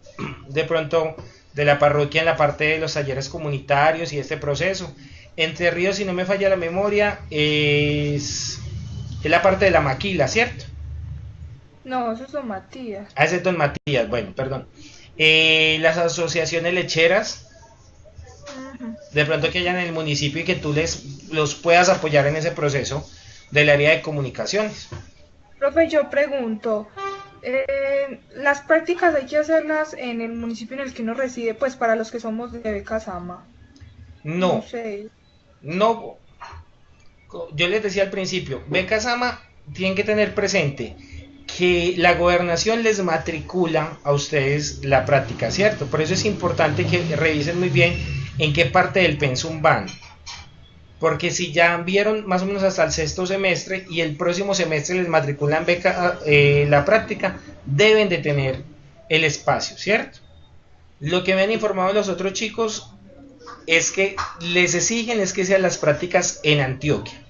de pronto de la parroquia en la parte de los talleres comunitarios y este proceso. Entre Ríos, si no me falla la memoria, es la parte de la maquila, ¿cierto? No, eso es Don Matías. Ah, ese es Don Matías, bueno, perdón. Las asociaciones lecheras, de pronto que hayan en el municipio y que tú los puedas apoyar en ese proceso del área de comunicaciones. Profe, yo pregunto, las prácticas hay que hacerlas en el municipio en el que uno reside, pues para los que somos de Becasama. No, No sé. no, yo les decía al principio, Becasama tienen que tener presente que la gobernación les matricula a ustedes la práctica, ¿cierto? Por eso es importante que revisen muy bien en qué parte del pensum van. Porque si ya vieron más o menos hasta el sexto semestre y el próximo semestre les matriculan la práctica, deben de tener el espacio, ¿cierto? Lo que me han informado los otros chicos es que les exigen es que sean las prácticas en Antioquia.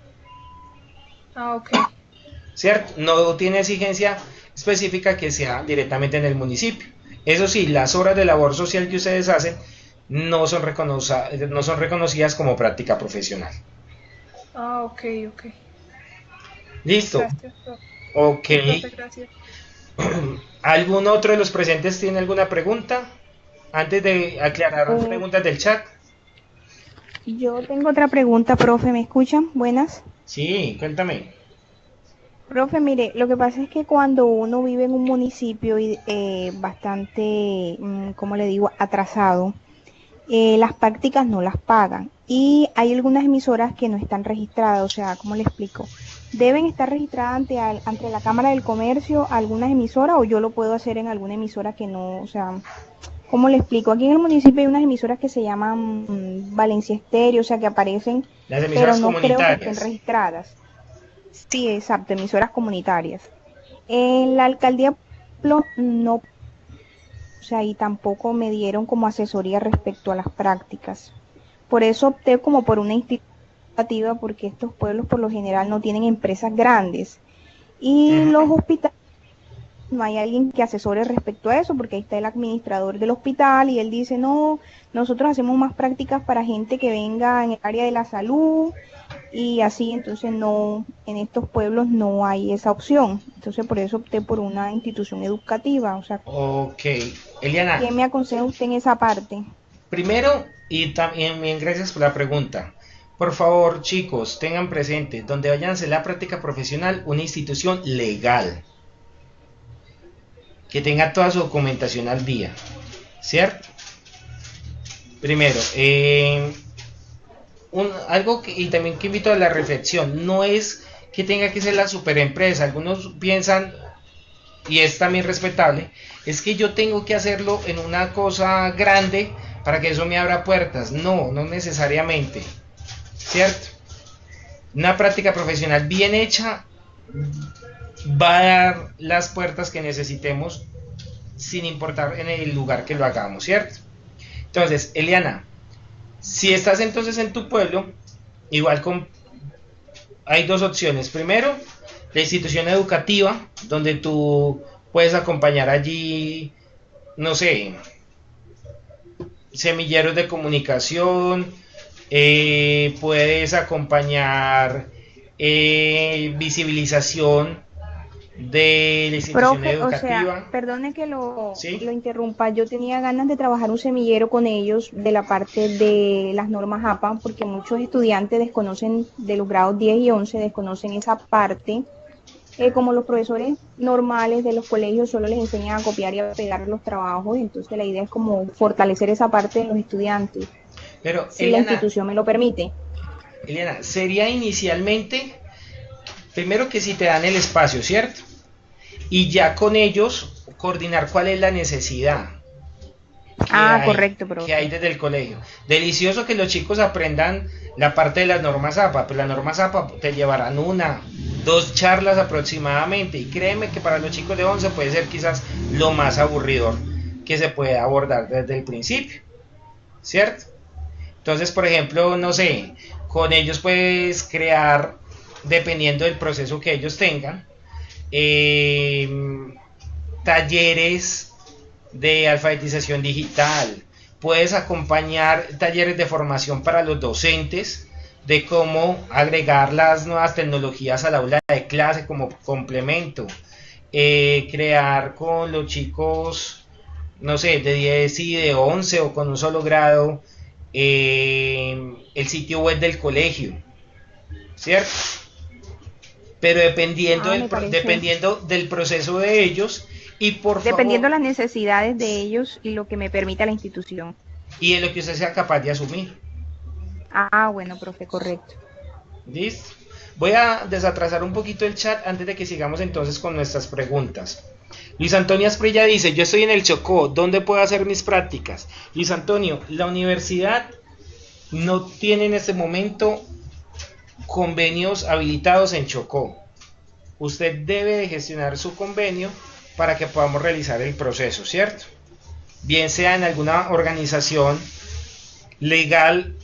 Ah, ok. ¿Cierto? No tiene exigencia específica que sea directamente en el municipio. Eso sí, las horas de labor social que ustedes hacen no son reconocidas como práctica profesional. Ah, ok, ok. ¿Listo? Gracias, profe. Ok. Profe, gracias. ¿Algún otro de los presentes tiene alguna pregunta? Antes de aclarar preguntas del chat. Yo tengo otra pregunta, profe, ¿me escuchan? Buenas. Sí, cuéntame. Profe, mire, lo que pasa es que cuando uno vive en un municipio bastante, ¿cómo le digo?, atrasado, las prácticas no las pagan. Y hay algunas emisoras que no están registradas, o sea, ¿cómo le explico? Deben estar registradas ante la Cámara del Comercio algunas emisoras, o yo lo puedo hacer en alguna emisora que no, o sea, ¿cómo le explico? Aquí en el municipio hay unas emisoras que se llaman Valencia Estéreo, o sea, que aparecen, Las pero emisoras no creo que estén comunitarias. registradas. Sí, exacto, emisoras comunitarias. En la alcaldía no, o sea, y tampoco me dieron como asesoría respecto a las prácticas. Por eso opté como por una institutiva, porque estos pueblos por lo general no tienen empresas grandes. Y los hospitales, no hay alguien que asesore respecto a eso, porque ahí está el administrador del hospital y él dice, no, nosotros hacemos más prácticas para gente que venga en el área de la salud y así, entonces no, en estos pueblos no hay esa opción. Entonces por eso opté por una institución educativa. O sea, Ok. Eliana, ¿qué me aconseja usted en esa parte? primero, y también bien, gracias por la pregunta. Por favor, chicos, tengan presente, donde vayan a hacer la práctica profesional, una institución legal, que tenga toda su documentación al día, ¿cierto? Primero, algo que, y también que invito a la reflexión, no es que tenga que ser la superempresa, algunos piensan, y es también respetable, es que yo tengo que hacerlo en una cosa grande para que eso me abra puertas. No, no necesariamente, ¿cierto? Una práctica profesional bien hecha va a dar las puertas que necesitemos sin importar en el lugar que lo hagamos, ¿cierto? Entonces, Eliana, si estás entonces en tu pueblo, igual hay dos opciones. Primero, la institución educativa, donde tú puedes acompañar allí, no sé, semilleros de comunicación, puedes acompañar visibilización de la institución Profe, o educativa. sea, perdone que ¿Sí? lo interrumpa, yo tenía ganas de trabajar un semillero con ellos de la parte de las normas APA, porque muchos estudiantes desconocen de los grados 10 y 11, desconocen esa parte. Como los profesores normales de los colegios solo les enseñan a copiar y a pegar los trabajos, entonces la idea es como fortalecer esa parte de los estudiantes, Pero, si la institución me lo permite. Eliana, sería inicialmente, primero que si te dan el espacio, ¿cierto? Y ya con ellos coordinar cuál es la necesidad Correcto, profe. que hay desde el colegio. Delicioso que los chicos aprendan la parte de las normas APA, pero las normas APA te llevarán 1, 2 charlas aproximadamente, y créeme que para los chicos de 11 puede ser quizás lo más aburridor que se puede abordar desde el principio, ¿cierto? Entonces, por ejemplo, no sé, con ellos puedes crear, dependiendo del proceso que ellos tengan, talleres de alfabetización digital, puedes acompañar talleres de formación para los docentes de cómo agregar las nuevas tecnologías al aula de clase como complemento, crear con los chicos, no sé, de 10 y de 11 o con un solo grado, el sitio web del colegio, ¿cierto? Pero dependiendo del proceso de ellos, y por Dependiendo de favor, las necesidades de ellos y lo que me permita la institución. y de lo que usted sea capaz de asumir. Bueno, profe, correcto. ¿Listo? Voy a desatrasar un poquito el chat antes de que sigamos entonces con nuestras preguntas. Luis Antonio Asprilla dice, yo estoy en el Chocó, ¿dónde puedo hacer mis prácticas? Luis Antonio, la universidad no tiene en este momento convenios habilitados en Chocó. Usted debe de gestionar su convenio para que podamos realizar el proceso, ¿cierto? Bien sea en alguna organización legal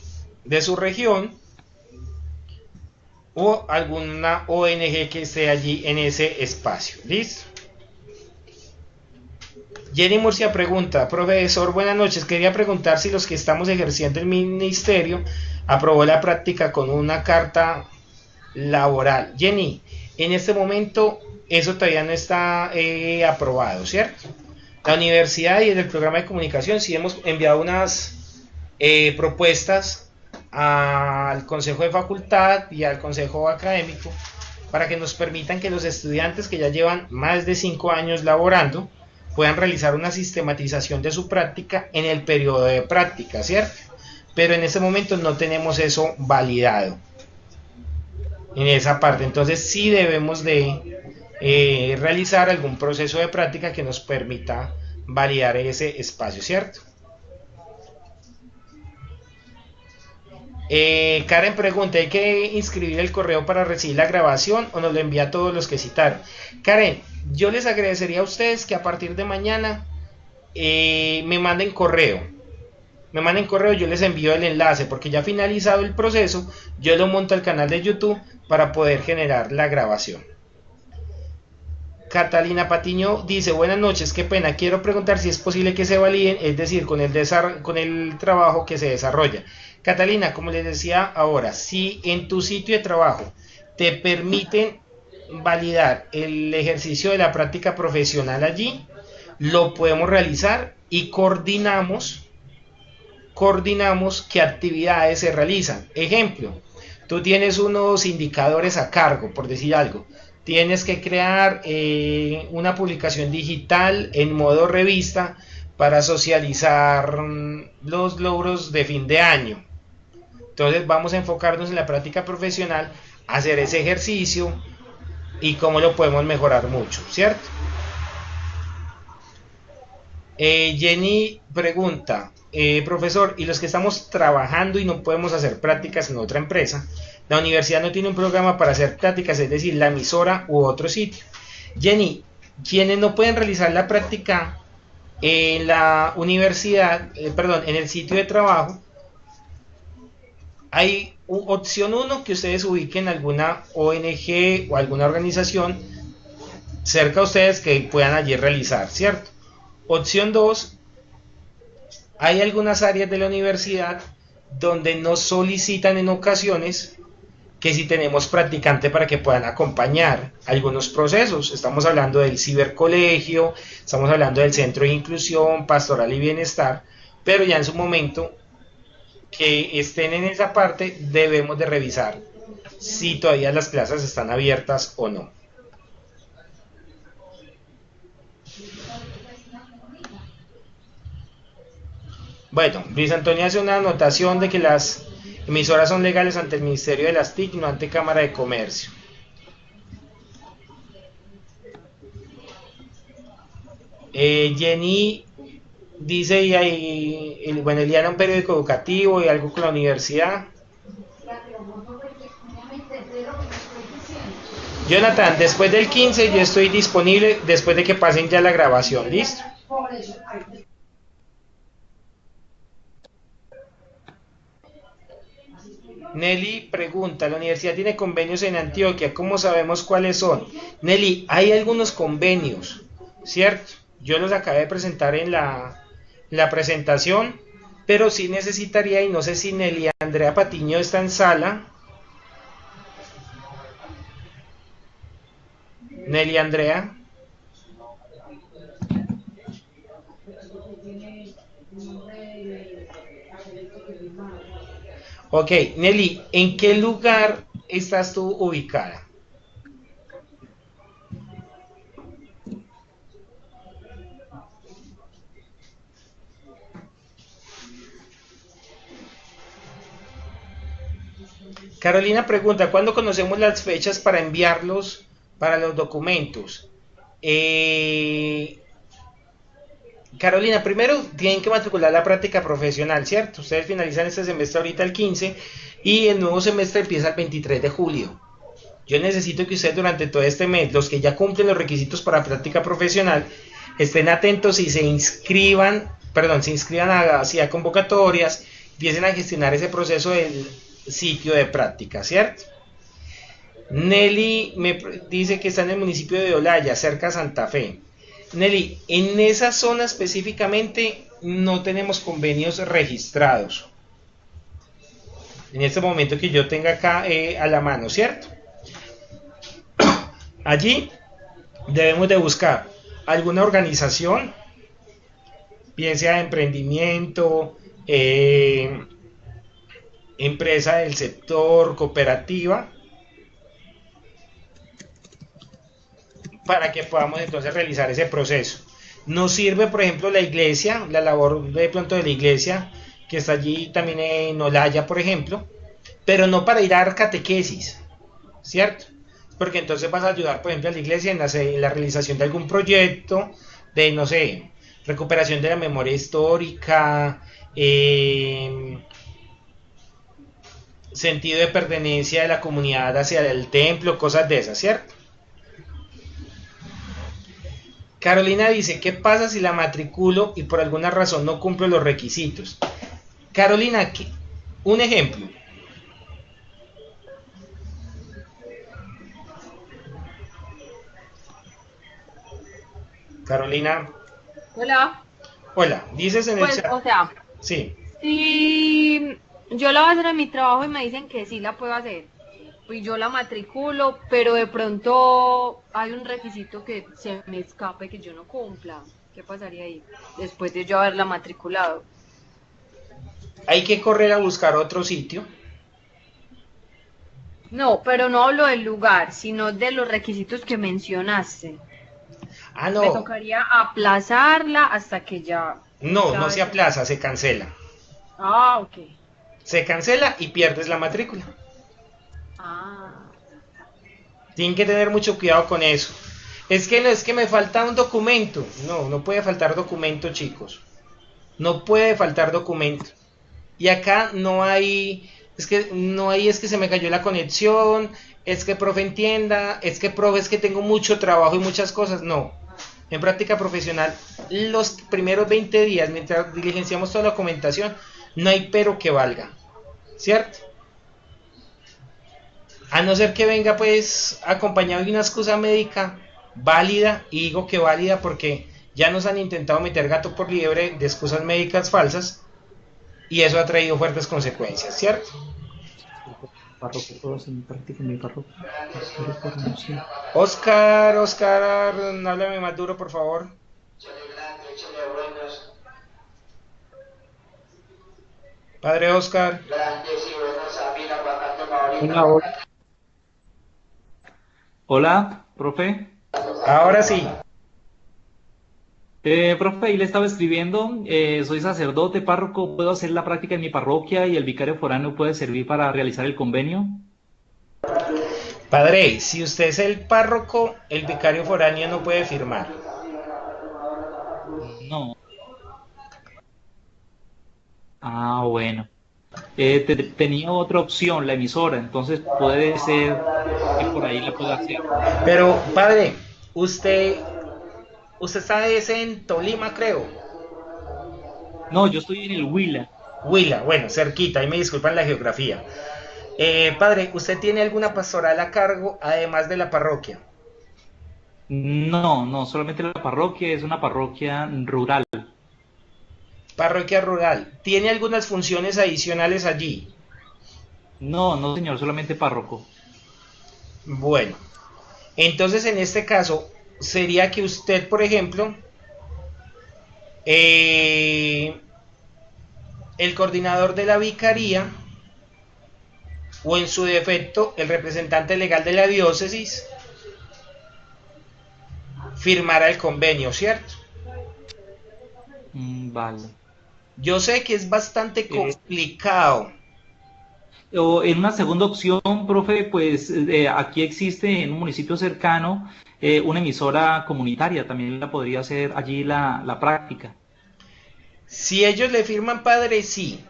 de su región o alguna ONG que esté allí en ese espacio. ¿Listo? Jenny Murcia pregunta, profesor, buenas noches, quería preguntar si los que estamos ejerciendo el ministerio aprobó la práctica con una carta laboral. Jenny, en este momento eso todavía no está aprobado, ¿cierto? La universidad y el programa de comunicación sí hemos enviado unas propuestas al Consejo de Facultad y al Consejo Académico para que nos permitan que los estudiantes que ya llevan más de 5 años laborando puedan realizar una sistematización de su práctica en el periodo de práctica, ¿cierto? Pero en este momento no tenemos eso validado en esa parte, entonces sí debemos de realizar algún proceso de práctica que nos permita validar ese espacio, ¿cierto? Karen pregunta, ¿hay que inscribir el correo para recibir la grabación o nos lo envía a todos los que citaron? Karen, yo les agradecería a ustedes que a partir de mañana me manden correo. Yo les envío el enlace porque ya finalizado el proceso, yo lo monto al canal de YouTube para poder generar la grabación. Catalina Patiño dice, buenas noches, qué pena, quiero preguntar si es posible que se validen, es decir, con el trabajo que se desarrolla. Catalina, como les decía ahora, si en tu sitio de trabajo te permiten validar el ejercicio de la práctica profesional allí, lo podemos realizar y coordinamos qué actividades se realizan. Ejemplo, tú tienes unos indicadores a cargo, por decir algo. Tienes que crear una publicación digital en modo revista para socializar los logros de fin de año. Entonces vamos a enfocarnos en la práctica profesional, hacer ese ejercicio y cómo lo podemos mejorar mucho, ¿cierto? Jenny pregunta, profesor, ¿y los que estamos trabajando y no podemos hacer prácticas en otra empresa? La universidad no tiene un programa para hacer prácticas, es decir, la emisora u otro sitio. Jenny, quienes no pueden realizar la práctica en la universidad, en el sitio de trabajo, hay opción 1 que ustedes ubiquen alguna ONG o alguna organización cerca de ustedes que puedan allí realizar, ¿cierto? Opción 2, hay algunas áreas de la universidad donde nos solicitan en ocasiones que si tenemos practicantes para que puedan acompañar algunos procesos. Estamos hablando del cibercolegio, estamos hablando del centro de inclusión, pastoral y bienestar, pero ya en su momento que estén en esa parte debemos de revisar si todavía las clases están abiertas o no. Bueno, Luis Antonio hace una anotación de que las emisoras son legales ante el Ministerio de las TIC, no ante Cámara de Comercio. Jenny dice, Eliana, un periódico educativo y algo con la universidad. Jonathan, después del 15 yo estoy disponible después de que pasen ya la grabación, ¿listo? Nelly pregunta, la universidad tiene convenios en Antioquia, ¿cómo sabemos cuáles son? Nelly, hay algunos convenios, ¿cierto? Yo los acabé de presentar en la presentación, pero sí necesitaría, y no sé si Nelly Andrea Patiño está en sala. Nelly Andrea. Ok, Nelly, ¿en qué lugar estás tú ubicada? Carolina pregunta, ¿cuándo conocemos las fechas para enviarlos para los documentos? Carolina, primero tienen que matricular la práctica profesional, ¿cierto? Ustedes finalizan este semestre ahorita el 15 y el nuevo semestre empieza el 23 de julio. Yo necesito que ustedes durante todo este mes, los que ya cumplen los requisitos para práctica profesional, estén atentos y se inscriban hacia convocatorias, empiecen a gestionar ese proceso del sitio de práctica, ¿cierto? Nelly me dice que está en el municipio de Olaya, cerca de Santa Fe. Nelly, en esa zona específicamente no tenemos convenios registrados. En este momento que yo tenga acá a la mano, ¿cierto? Allí debemos de buscar alguna organización, bien sea de emprendimiento, empresa del sector, cooperativa, para que podamos entonces realizar ese proceso. Nos sirve, por ejemplo, la iglesia, la labor de pronto de la iglesia, que está allí también en Olaya, por ejemplo, pero no para ir a dar catequesis, ¿cierto? Porque entonces vas a ayudar, por ejemplo, a la iglesia en la realización de algún proyecto, de, no sé, recuperación de la memoria histórica, sentido de pertenencia de la comunidad hacia el templo, cosas de esas, ¿cierto? Carolina dice, ¿qué pasa si la matriculo y por alguna razón no cumplo los requisitos? Carolina, un ejemplo. Carolina. Hola. Hola, dices en el Pues, chat. o sea, Sí. si yo la voy a hacer en mi trabajo y me dicen que sí la puedo hacer, pues yo la matriculo, pero de pronto hay un requisito que se me escape que yo no cumpla. ¿Qué pasaría ahí? Después de yo haberla matriculado. Hay que correr a buscar otro sitio. No, pero no hablo del lugar, sino de los requisitos que mencionaste. Ah, Me no. tocaría aplazarla hasta que ya... No, ya no se aplaza, se cancela. Ah, ok. Se cancela y pierdes la matrícula. Ah. Tienen que tener mucho cuidado con eso. Es que no es que me falta un documento. No, no puede faltar documento, chicos. No puede faltar documento. Y acá no hay, es que se me cayó la conexión, es que profe entienda, es que profe es que tengo mucho trabajo y muchas cosas. No. En práctica profesional, los primeros 20 días, mientras diligenciamos toda la documentación, no hay pero que valga. ¿Cierto? A no ser que venga pues acompañado de una excusa médica válida, y digo que válida porque ya nos han intentado meter gato por liebre de excusas médicas falsas y eso ha traído fuertes consecuencias, ¿cierto? Párroco, puedo hacer mi práctica en mi parroquia. Oscar, háblame más duro, por favor. Padre Oscar. Hola, hola. Hola, profe. Ahora sí. Profe, ahí le estaba escribiendo, soy sacerdote, párroco, ¿puedo hacer la práctica en mi parroquia y el vicario foráneo puede servir para realizar el convenio? Padre, si usted es el párroco, el vicario foráneo no puede firmar. No. Ah, bueno. Tenía otra opción, la emisora, entonces puede ser que por ahí la pueda hacer. Pero, padre, usted está en Tolima, creo. No, yo estoy en el Huila. Huila, bueno, cerquita, ahí me disculpan la geografía. Padre, ¿usted tiene alguna pastoral a cargo además de la parroquia? No, solamente la parroquia es una parroquia rural. Parroquia rural. ¿Tiene algunas funciones adicionales allí? No, señor, solamente párroco. Bueno, entonces en este caso sería que usted, por ejemplo, el coordinador de la vicaría, o en su defecto, el representante legal de la diócesis, firmara el convenio, ¿cierto? Vale. Yo sé que es bastante complicado. O en una segunda opción, profe, pues aquí existe en un municipio cercano una emisora comunitaria, también la podría hacer allí la práctica. Si ellos le firman padre, sí.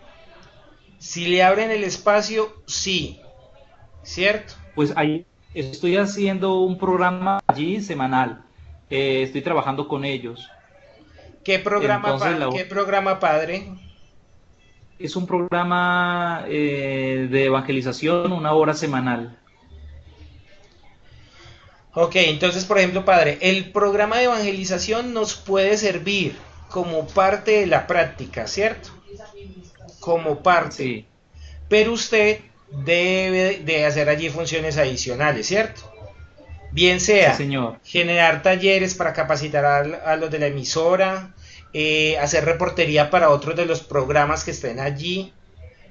Si le abren el espacio, sí. ¿Cierto? Pues ahí estoy haciendo un programa allí semanal, estoy trabajando con ellos. Entonces ¿Qué programa padre? es un programa de evangelización, una hora semanal. Ok, entonces, por ejemplo, padre, el programa de evangelización nos puede servir como parte de la práctica, ¿cierto? Como parte. Sí, Pero usted debe de hacer allí funciones adicionales, ¿cierto? Bien sí, sea señor. generar talleres para capacitar a los de la emisora, hacer reportería para otros de los programas que estén allí,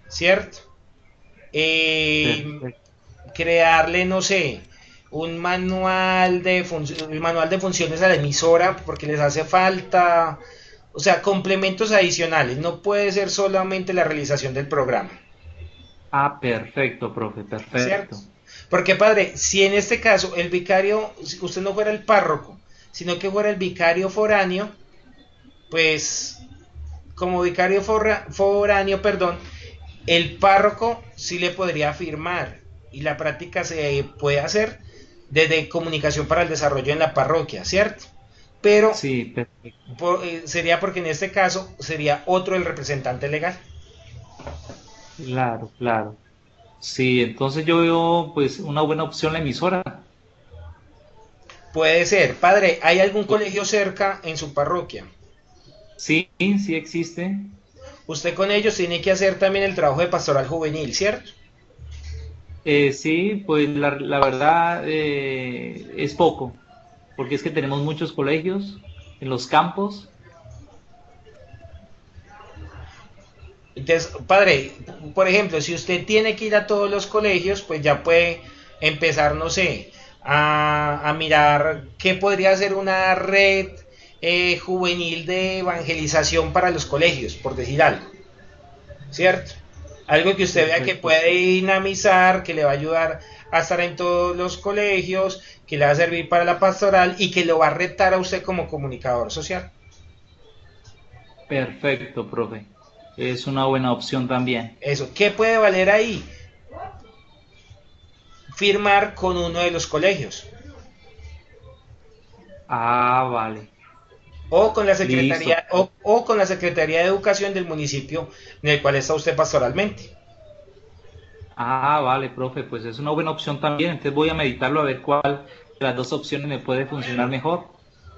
¿cierto? Eh, Perfecto. crearle, no sé, el manual de funciones a la emisora porque les hace falta, o sea, complementos adicionales, no puede ser solamente la realización del programa, Ah, perfecto, profe, ¿cierto? perfecto. Porque padre, si en este caso el vicario, si usted no fuera el párroco, sino que fuera el vicario foráneo, pues como foráneo, perdón, el párroco sí le podría firmar y la práctica se puede hacer desde comunicación para el desarrollo en la parroquia, ¿cierto? Pero Sí, perfecto. sería porque en este caso sería otro el representante legal. Claro, claro. Sí, entonces yo veo pues una buena opción la emisora. Puede ser, padre, ¿hay algún colegio cerca en su parroquia? Sí, sí existe. Usted con ellos tiene que hacer también el trabajo de pastoral juvenil, ¿cierto? Sí, pues la verdad es poco, porque es que tenemos muchos colegios en los campos. Entonces, padre, por ejemplo, si usted tiene que ir a todos los colegios, pues ya puede empezar, no sé, a mirar qué podría ser una red juvenil de evangelización para los colegios, por decir algo, ¿cierto? Algo que usted vea que Perfecto. puede dinamizar, que le va a ayudar a estar en todos los colegios, que le va a servir para la pastoral y que lo va a retar a usted como comunicador social. Perfecto, profe. Es una buena opción también. Eso, ¿qué puede valer ahí? Firmar con uno de los colegios Ah, vale. o con la Listo. secretaría o con la Secretaría de Educación del municipio en el cual está usted pastoralmente. Ah, vale, profe, pues es una buena opción también. Entonces voy a meditarlo a ver cuál de las dos opciones me puede funcionar mejor.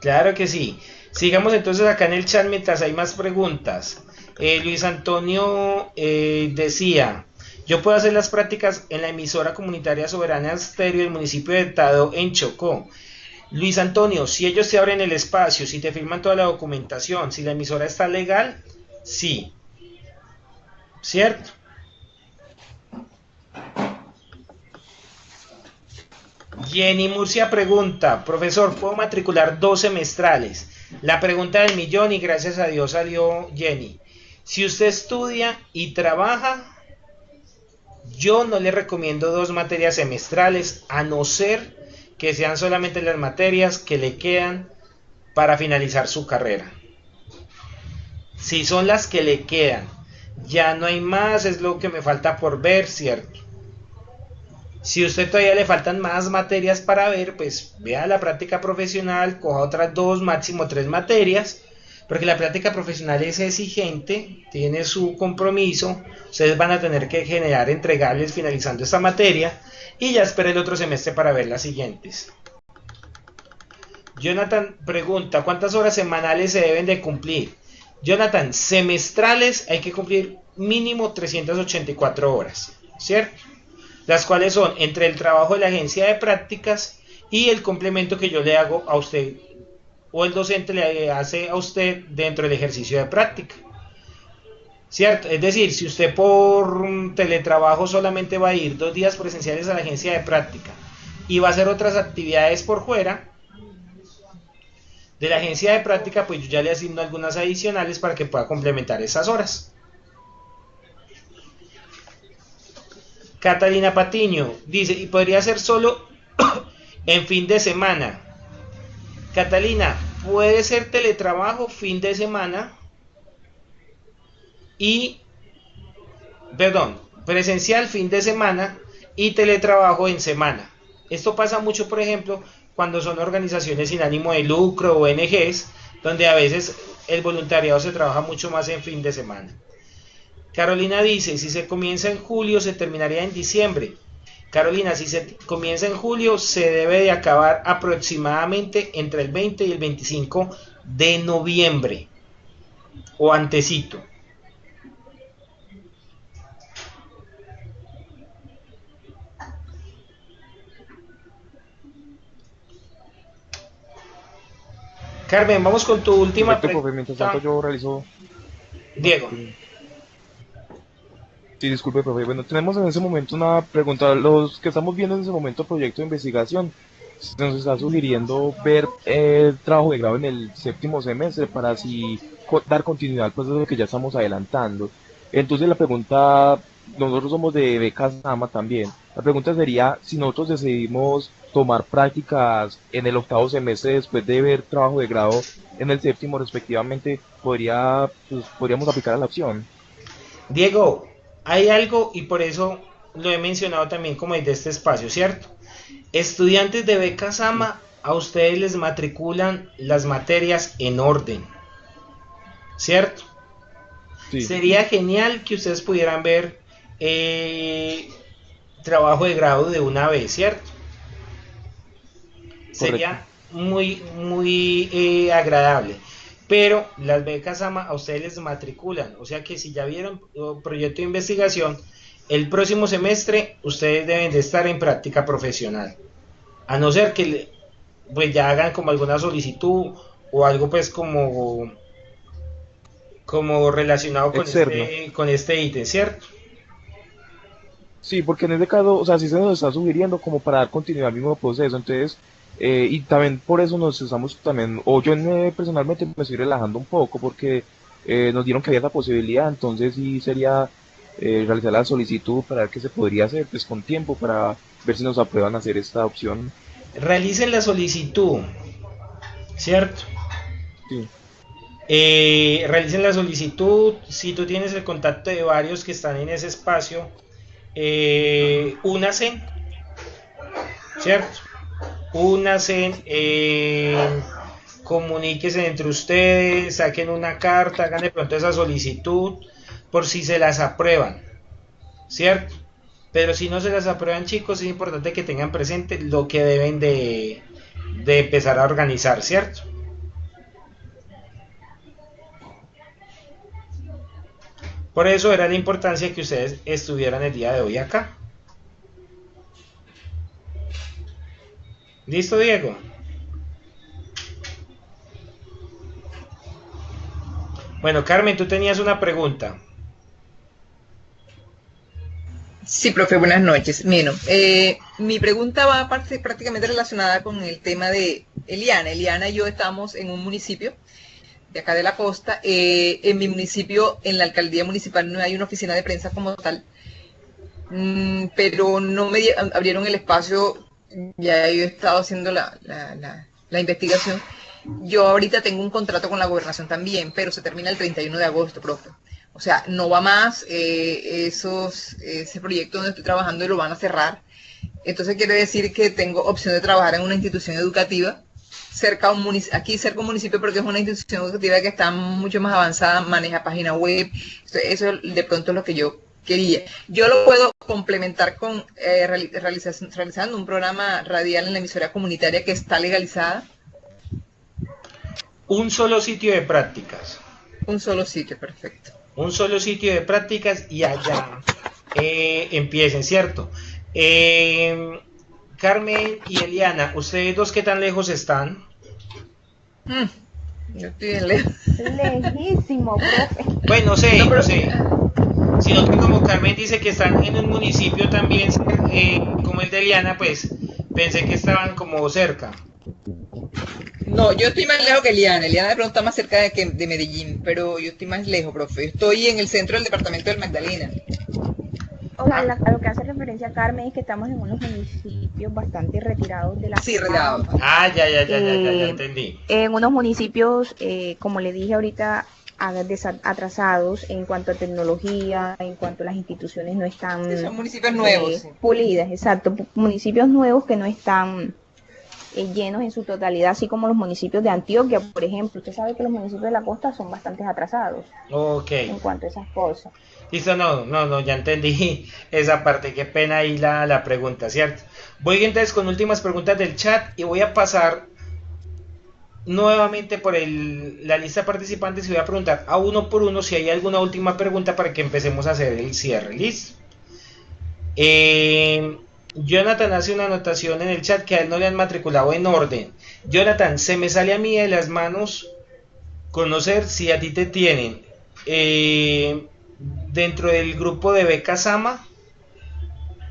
Claro que sí. Sigamos entonces acá en el chat mientras hay más preguntas. Luis Antonio decía, yo puedo hacer las prácticas en la emisora comunitaria Soberana Estéreo del municipio de Tado en Chocó. Luis Antonio, si ellos te abren el espacio, si te firman toda la documentación, si la emisora está legal, sí, ¿cierto? Jenny Murcia pregunta, profesor, ¿puedo matricular 2 semestrales? La pregunta del millón y gracias a Dios salió Jenny. Si usted estudia y trabaja, yo no le recomiendo 2 materias semestrales, a no ser que sean solamente las materias que le quedan para finalizar su carrera. Si son las que le quedan, ya no hay más, es lo que me falta por ver, ¿cierto? Si a usted todavía le faltan más materias para ver, pues vea la práctica profesional, coja otras 2, máximo 3 materias, porque la práctica profesional es exigente, tiene su compromiso, ustedes van a tener que generar entregables finalizando esta materia y ya espera el otro semestre para ver las siguientes. Jonathan pregunta, ¿cuántas horas semanales se deben de cumplir? Jonathan, semestrales hay que cumplir mínimo 384 horas, ¿cierto? Las cuales son entre el trabajo de la agencia de prácticas y el complemento que yo le hago a usted o el docente le hace a usted dentro del ejercicio de práctica, ¿cierto? Es decir, si usted por teletrabajo solamente va a ir 2 días presenciales a la agencia de práctica y va a hacer otras actividades por fuera de la agencia de práctica, pues yo ya le asigno algunas adicionales para que pueda complementar esas horas. Catalina Patiño dice, y podría ser solo en fin de semana. Catalina, puede ser teletrabajo fin de semana y, perdón, presencial fin de semana y teletrabajo en semana. Esto pasa mucho, por ejemplo, cuando son organizaciones sin ánimo de lucro, ONGs, donde a veces el voluntariado se trabaja mucho más en fin de semana. Carolina dice, si se comienza en julio, se terminaría en diciembre. Carolina, si se comienza en julio, se debe de acabar aproximadamente entre el 20 y el 25 de noviembre, o antecito. Carmen, vamos con tu última pregunta. Mientras tanto yo realizo... Diego. Sí, disculpe, profe. Bueno, tenemos en ese momento una pregunta. Los que estamos viendo en ese momento el proyecto de investigación, nos está sugiriendo ver el trabajo de grado en el 7º semestre para así dar continuidad pues, de lo que ya estamos adelantando. Entonces la pregunta, nosotros somos de Beca Sama también. La pregunta sería si nosotros decidimos tomar prácticas en el 8º semestre después de ver trabajo de grado en el 7º respectivamente, podríamos aplicar a la opción. Diego, hay algo y por eso lo he mencionado también como desde este espacio, ¿cierto? Estudiantes de Beca Sama, a ustedes les matriculan las materias en orden, ¿cierto? Sí. Sería genial que ustedes pudieran ver trabajo de grado de una vez, ¿cierto? Correcto. Sería muy agradable. Pero las becas AMA a ustedes les matriculan, o sea que si ya vieron proyecto de investigación, el próximo semestre ustedes deben de estar en práctica profesional, a no ser que pues ya hagan como alguna solicitud o algo pues como relacionado con este ítem, ¿cierto? Sí, porque en este caso, o sea, sí se nos está sugiriendo como para dar continuidad al mismo proceso, entonces... y también por eso nos estamos también, o yo personalmente me estoy relajando un poco porque nos dieron que había esa posibilidad, entonces sí sería realizar la solicitud para ver qué se podría hacer pues con tiempo para ver si nos aprueban hacer esta opción. Realicen la solicitud, ¿cierto? Sí. Realicen la solicitud, si tú tienes el contacto de varios que están en ese espacio, únanse, ¿cierto? Únanse, comuníquense entre ustedes, saquen una carta, hagan de pronto esa solicitud por si se las aprueban, ¿cierto? Pero si no se las aprueban, chicos, es importante que tengan presente lo que deben de empezar a organizar, ¿cierto? Por eso era la importancia que ustedes estuvieran el día de hoy acá. ¿Listo, Diego? Bueno, Carmen, tú tenías una pregunta. Sí, profe, buenas noches. Bueno, mi pregunta va prácticamente relacionada con el tema de Eliana. Eliana y yo estamos en un municipio de acá de la costa. En mi municipio, en la alcaldía municipal, no hay una oficina de prensa como tal, pero no me abrieron el espacio. Ya yo he estado haciendo la investigación. Yo ahorita tengo un contrato con la gobernación también, pero se termina el 31 de agosto, profe. O sea, no va más, ese proyecto donde estoy trabajando y lo van a cerrar. Entonces quiere decir que tengo opción de trabajar en una institución educativa, cerca a un municipio, porque es una institución educativa que está mucho más avanzada, maneja página web. Eso de pronto es lo que yo quería. Yo lo puedo complementar con realizando un programa radial en la emisora comunitaria que está legalizada. Un solo sitio de prácticas. Un solo sitio, perfecto. Un solo sitio de prácticas y allá empiecen, ¿cierto? Carmen y Eliana, ¿ustedes dos qué tan lejos están? Yo estoy bien lejos. Lejísimo, profe. Bueno, no sé. Sino que como Carmen dice que están en un municipio también como el de Eliana, pues pensé que estaban como cerca. No, yo estoy más lejos que Eliana. Eliana de pronto está más cerca de Medellín, pero yo estoy más lejos, profe. Estoy en el centro del departamento del Magdalena. O sea, a lo que hace referencia a Carmen es que estamos en unos municipios bastante retirados de la Sí, ciudad. regalado. Ya entendí. En unos municipios, como le dije ahorita, atrasados en cuanto a tecnología, en cuanto a las instituciones no están Sí, son municipios nuevos. Sí. pulidas, exacto, municipios nuevos que no están llenos en su totalidad, así como los municipios de Antioquia, por ejemplo. Usted sabe que los municipios de la costa son bastante atrasados Ok. en cuanto a esas cosas. Listo, no, ya entendí esa parte. Qué pena ahí la pregunta, ¿cierto? Voy entonces con últimas preguntas del chat y voy a pasar nuevamente por la lista de participantes y voy a preguntar a uno por uno si hay alguna última pregunta para que empecemos a hacer el cierre. ¿Listo? Jonathan hace una anotación en el chat que a él no le han matriculado en orden. Jonathan, se me sale a mí de las manos conocer si a ti te tienen dentro del grupo de Beca Sama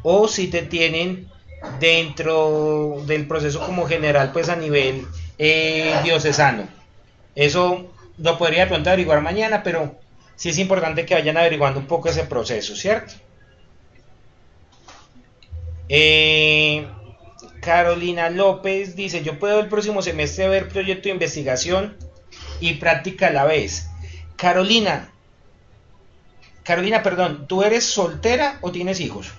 o si te tienen dentro del proceso como general, pues a nivel diocesano. Eso lo podría pronto averiguar mañana, pero sí es importante que vayan averiguando un poco ese proceso, ¿cierto? Carolina López dice: yo puedo el próximo semestre ver proyecto de investigación y práctica a la vez. Carolina, perdón, ¿tú eres soltera o tienes hijos?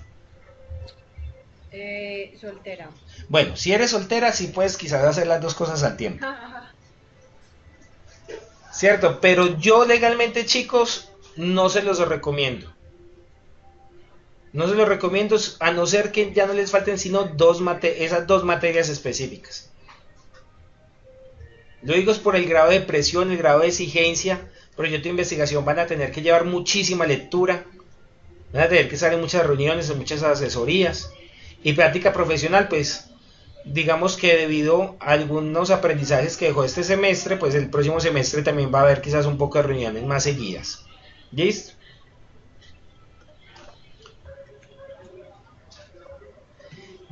Soltera. Bueno, si eres soltera, sí puedes quizás hacer las dos cosas al tiempo. Cierto, pero yo legalmente, chicos, no se los recomiendo. No se los recomiendo a no ser que ya no les falten sino esas dos materias específicas. Lo digo es por el grado de presión, el grado de exigencia. Proyecto de investigación van a tener que llevar muchísima lectura, van a tener que estar en muchas reuniones, en muchas asesorías. Y práctica profesional, pues digamos que debido a algunos aprendizajes que dejó este semestre, pues el próximo semestre también va a haber quizás un poco de reuniones más seguidas. ¿Listo?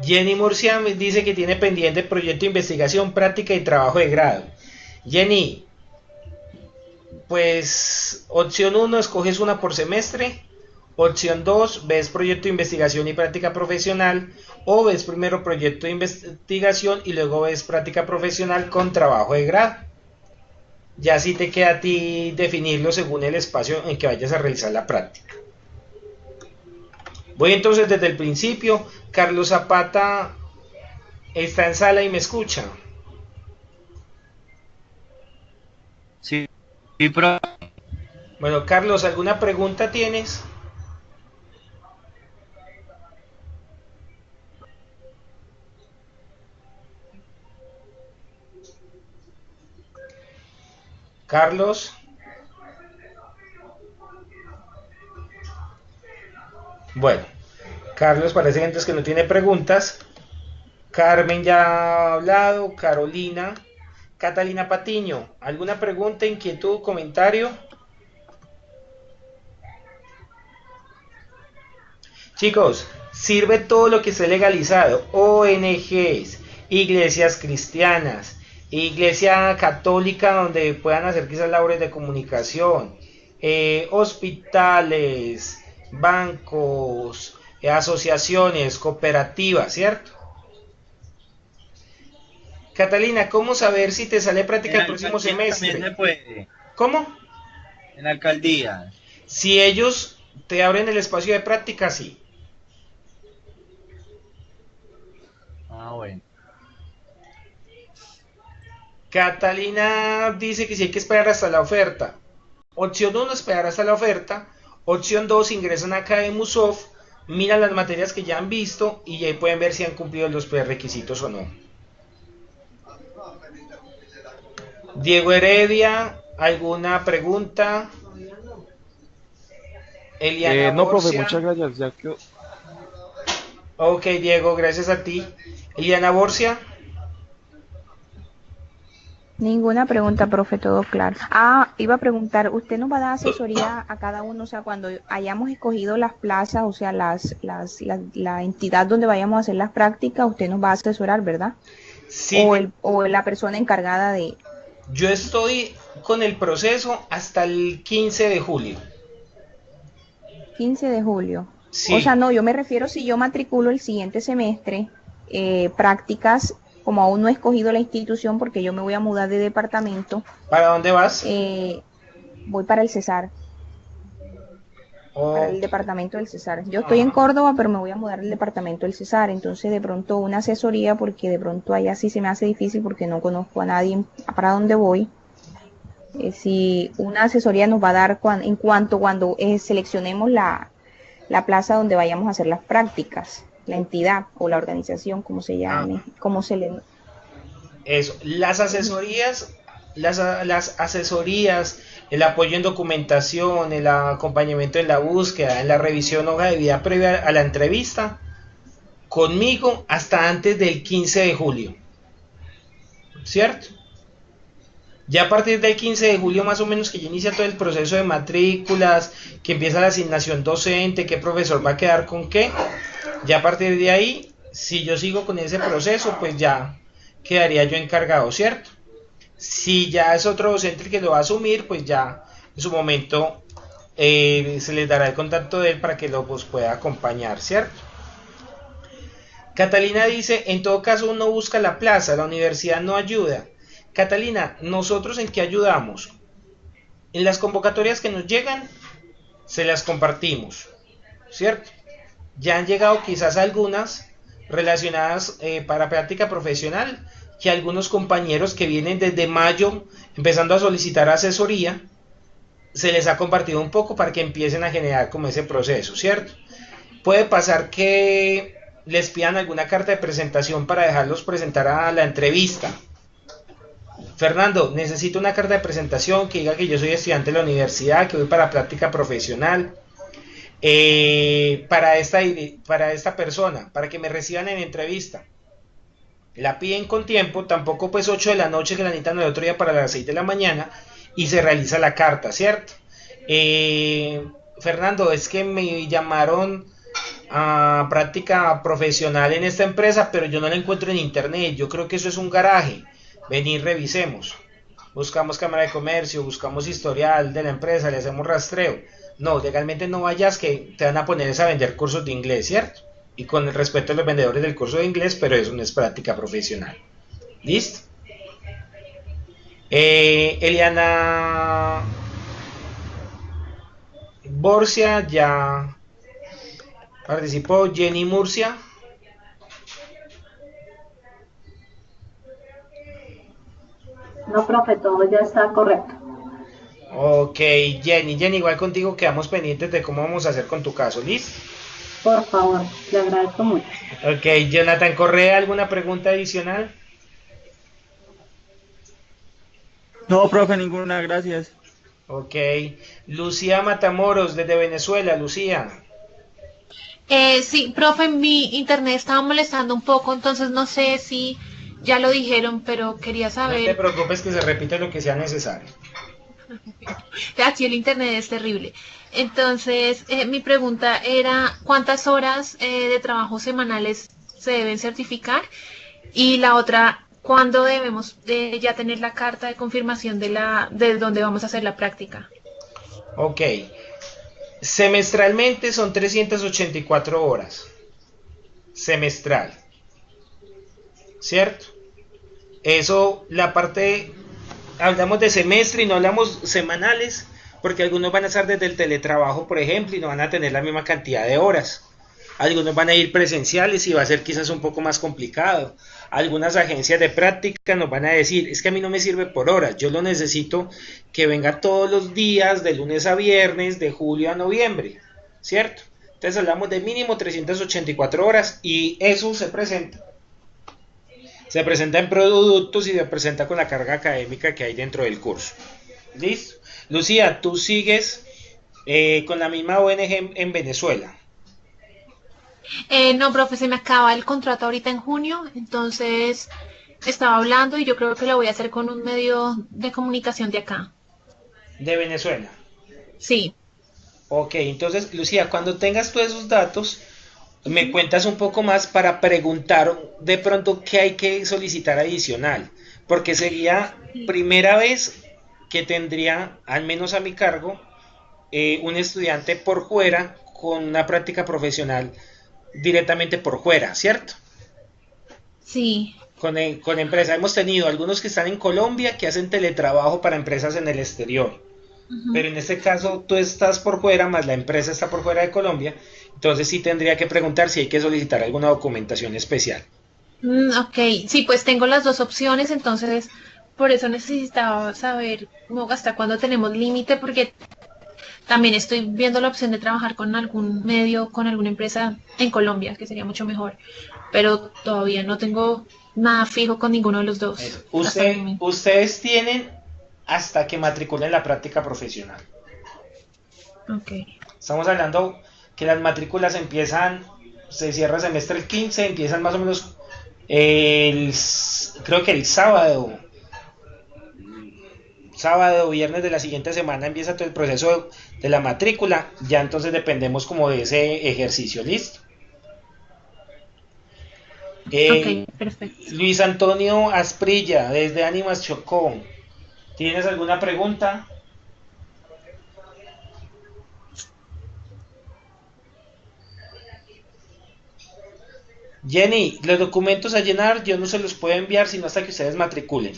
Jenny Murcia me dice que tiene pendiente proyecto de investigación, práctica y trabajo de grado. Jenny, pues opción 1, escoges una por semestre. Opción 2, ves proyecto de investigación y práctica profesional, o ves primero proyecto de investigación y luego ves práctica profesional con trabajo de grado. Ya sí te queda a ti definirlo según el espacio en que vayas a realizar la práctica. Voy entonces desde el principio. Carlos Zapata está en sala y me escucha. Sí, pero... Bueno, Carlos, ¿alguna pregunta tienes? Carlos. Bueno, Carlos parece que entonces que no tiene preguntas. Carmen ya ha hablado. Carolina. Catalina Patiño, ¿alguna pregunta, inquietud, comentario? Chicos, sirve todo lo que esté legalizado. ONGs, iglesias cristianas, iglesia católica donde puedan hacer quizás labores de comunicación, hospitales, bancos, asociaciones, cooperativas, ¿cierto? Catalina, ¿cómo saber si te sale práctica el próximo semestre? También se puede. ¿Cómo? En la alcaldía. Si ellos te abren el espacio de práctica, sí. Ah, bueno. Catalina dice que sí hay que esperar hasta la oferta. Opción 1, esperar hasta la oferta. Opción 2, ingresan a Academusoft, miran las materias que ya han visto y ahí pueden ver si han cumplido los prerequisitos o no. Diego Heredia, ¿alguna pregunta? Eliana No, profe, Borcia. muchas gracias. Ya que... Ok, Diego, gracias a ti. Eliana Borcia. Ninguna pregunta, profe, todo claro. Iba a preguntar, ¿usted nos va a dar asesoría a cada uno? O sea, cuando hayamos escogido las plazas, o sea, la entidad donde vayamos a hacer las prácticas, usted nos va a asesorar, ¿verdad? Sí. O la persona encargada de... Yo estoy con el proceso hasta el 15 de julio. 15 de julio. Sí. O sea, no, yo me refiero si yo matriculo el siguiente semestre, prácticas, como aún no he escogido la institución porque yo me voy a mudar de departamento, ¿Para dónde vas? voy para el Cesar, para el Ok. departamento del Cesar. Yo estoy en Ajá. Córdoba, pero me voy a mudar al departamento del Cesar, entonces de pronto una asesoría, porque de pronto allá sí se me hace difícil porque no conozco a nadie para dónde voy. Si una asesoría nos va a dar en cuanto cuando seleccionemos la plaza donde vayamos a hacer las prácticas, la entidad o la organización, como se Ah, llame, como se le... eso. Las asesorías, el apoyo en documentación, el acompañamiento en la búsqueda, en la revisión hoja de vida previa a la entrevista, conmigo hasta antes del 15 de julio, ¿cierto? Ya a partir del 15 de julio más o menos que ya inicia todo el proceso de matrículas, que empieza la asignación docente, qué profesor va a quedar con qué, ya a partir de ahí, si yo sigo con ese proceso, pues ya quedaría yo encargado, ¿cierto? Si ya es otro docente el que lo va a asumir, pues ya en su momento se les dará el contacto de él para que lo pues, pueda acompañar, ¿cierto? Catalina dice, en todo caso uno busca la plaza, la universidad no ayuda. Catalina, ¿nosotros en qué ayudamos? En las convocatorias que nos llegan, se las compartimos, ¿cierto? Ya han llegado quizás algunas relacionadas para práctica profesional, que algunos compañeros que vienen desde mayo empezando a solicitar asesoría, se les ha compartido un poco para que empiecen a generar como ese proceso, ¿cierto? Puede pasar que les pidan alguna carta de presentación para dejarlos presentar a la entrevista. Fernando, necesito una carta de presentación que diga que yo soy estudiante de la universidad, que voy para práctica profesional, para esta persona, para que me reciban en entrevista. La piden con tiempo, tampoco pues 8 de la noche que la necesitan el otro día para las 6 de la mañana y se realiza la carta, ¿cierto? Fernando, es que me llamaron a práctica profesional en esta empresa, pero yo no la encuentro en internet, yo creo que eso es un garaje. Vení, revisemos. Buscamos cámara de comercio, buscamos historial de la empresa, le hacemos rastreo. No, legalmente no vayas que te van a poner a vender cursos de inglés, ¿cierto? Y con el respeto a los vendedores del curso de inglés, pero eso no es práctica profesional. ¿Listo? Eliana Borcia ya participó. Jenny Murcia. No, profe, todo ya está correcto. Ok, Jenny, igual contigo quedamos pendientes de cómo vamos a hacer con tu caso, ¿listo? Por favor, le agradezco mucho. Ok, Jonathan Correa, ¿alguna pregunta adicional? No, profe, ninguna, gracias. Ok, Lucía Matamoros desde Venezuela, Lucía. Sí, profe, mi internet estaba molestando un poco, entonces no sé si ya lo dijeron, pero quería No te saber. preocupes que se repite lo que sea necesario. Aquí el internet es terrible. Entonces, mi pregunta era, ¿cuántas horas de trabajo semanales se deben certificar? Y la otra, ¿cuándo debemos ya tener la carta de confirmación de dónde vamos a hacer la práctica? Ok, semestralmente son 384 horas. Semestral. ¿Cierto? Eso, la parte, hablamos de semestre y no hablamos semanales, porque algunos van a estar desde el teletrabajo, por ejemplo, y no van a tener la misma cantidad de horas. Algunos van a ir presenciales y va a ser quizás un poco más complicado. Algunas agencias de práctica nos van a decir, es que a mí no me sirve por horas, yo lo necesito que venga todos los días, de lunes a viernes, de julio a noviembre, ¿cierto? Entonces hablamos de mínimo 384 horas y eso se presenta. Se presenta en productos y se presenta con la carga académica que hay dentro del curso. ¿Listo? Lucía, tú sigues con la misma ONG en Venezuela. No, profe, se me acaba el contrato ahorita en junio, entonces estaba hablando y yo creo que lo voy a hacer con un medio de comunicación de acá. De Venezuela. Sí. Ok, entonces, Lucía, cuando tengas todos esos datos, me cuentas un poco más para preguntar de pronto qué hay que solicitar adicional, porque sería primera vez que tendría, al menos a mi cargo, un estudiante por fuera con una práctica profesional directamente por fuera, ¿cierto? Sí. Con empresas. Hemos tenido algunos que están en Colombia que hacen teletrabajo para empresas en el exterior. Pero en este caso tú estás por fuera, más la empresa está por fuera de Colombia, entonces sí tendría que preguntar si hay que solicitar alguna documentación especial. Ok, sí, pues tengo las dos opciones, entonces por eso necesitaba saber hasta cuándo tenemos límite, porque también estoy viendo la opción de trabajar con algún medio, con alguna empresa en Colombia, que sería mucho mejor, pero todavía no tengo nada fijo con ninguno de los dos. Ustedes tienen hasta que matriculen la práctica profesional. Ok. Estamos hablando que las matrículas se cierra el semestre el 15, empiezan más o menos creo que el sábado o viernes de la siguiente semana empieza todo el proceso de la matrícula, ya entonces dependemos como de ese ejercicio, ¿listo? Ok, perfecto. Luis Antonio Asprilla, desde Ánimas Chocó, ¿tienes alguna pregunta? Jenny, los documentos a llenar yo no se los puedo enviar sino hasta que ustedes matriculen.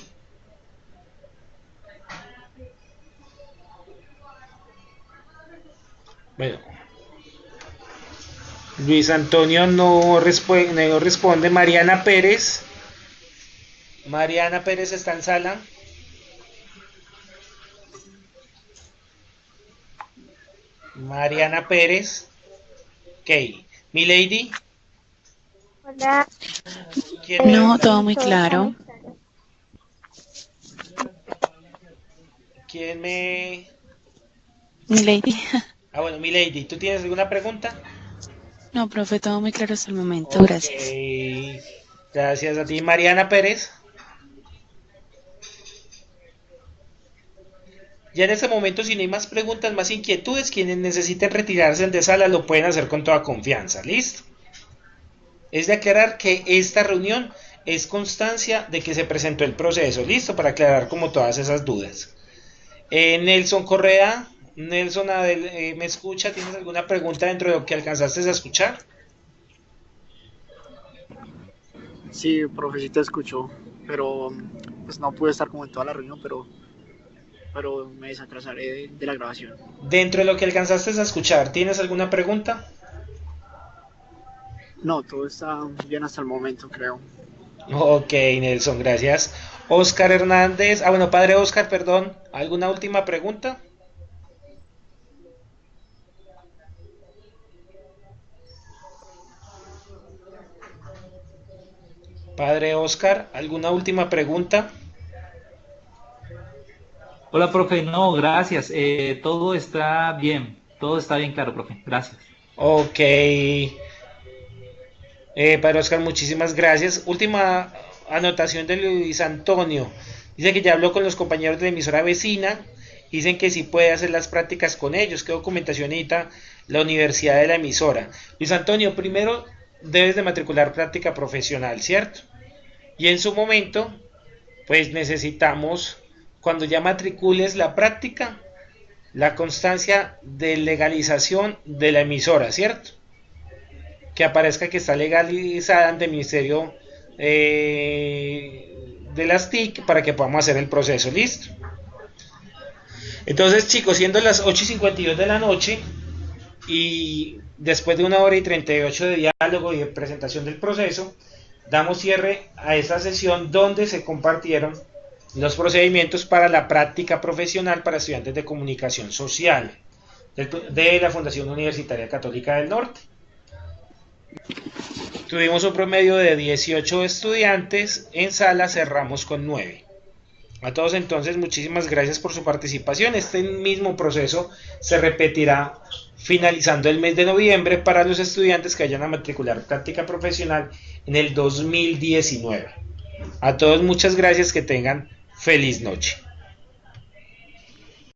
Bueno, Luis Antonio no responde. Mariana Pérez está en sala. Mariana Pérez. Ok. Milady. Hola. No, todo muy claro. ¿Quién me...? Milady. Bueno, Milady, ¿tú tienes alguna pregunta? No, profe, todo muy claro hasta el momento, gracias. Gracias a ti. Mariana Pérez. Ya en este momento, si no hay más preguntas, más inquietudes, quienes necesiten retirarse de sala lo pueden hacer con toda confianza. ¿Listo? Es de aclarar que esta reunión es constancia de que se presentó el proceso. ¿Listo? Para aclarar como todas esas dudas. Nelson Correa. Nelson Adel, ¿me escucha? ¿Tienes alguna pregunta dentro de lo que alcanzaste a escuchar? Sí, profe, sí te escucho, pero pues no pude estar como en toda la reunión, pero me desatrasaré de la grabación. Dentro de lo que alcanzaste a escuchar, ¿tienes alguna pregunta? No, todo está bien hasta el momento, creo. Ok, Nelson, gracias. Oscar Hernández, padre Oscar, perdón, ¿alguna última pregunta? Padre Oscar, ¿alguna última pregunta? Hola, profe. No, gracias. Todo está bien claro, profe. Gracias. Ok. Padre Oscar, muchísimas gracias. Última anotación de Luis Antonio. Dice que ya habló con los compañeros de la emisora vecina. Dicen que sí puede hacer las prácticas con ellos. ¿Qué documentación necesita la universidad de la emisora? Luis Antonio, primero debes de matricular práctica profesional, ¿cierto? Y en su momento, pues necesitamos, cuando ya matricules la práctica, la constancia de legalización de la emisora, ¿cierto? Que aparezca que está legalizada ante el Ministerio de las TIC para que podamos hacer el proceso, ¿listo? Entonces, chicos, siendo las 8:52 de la noche y después de 1 hora y 38 de diálogo y de presentación del proceso, damos cierre a esta sesión donde se compartieron los procedimientos para la práctica profesional para estudiantes de comunicación social de la Fundación Universitaria Católica del Norte. Tuvimos un promedio de 18 estudiantes en sala, cerramos con 9. A todos entonces, muchísimas gracias por su participación. Este mismo proceso se repetirá finalizando el mes de noviembre para los estudiantes que vayan a matricular práctica profesional en el 2019. A todos muchas gracias, que tengan feliz noche.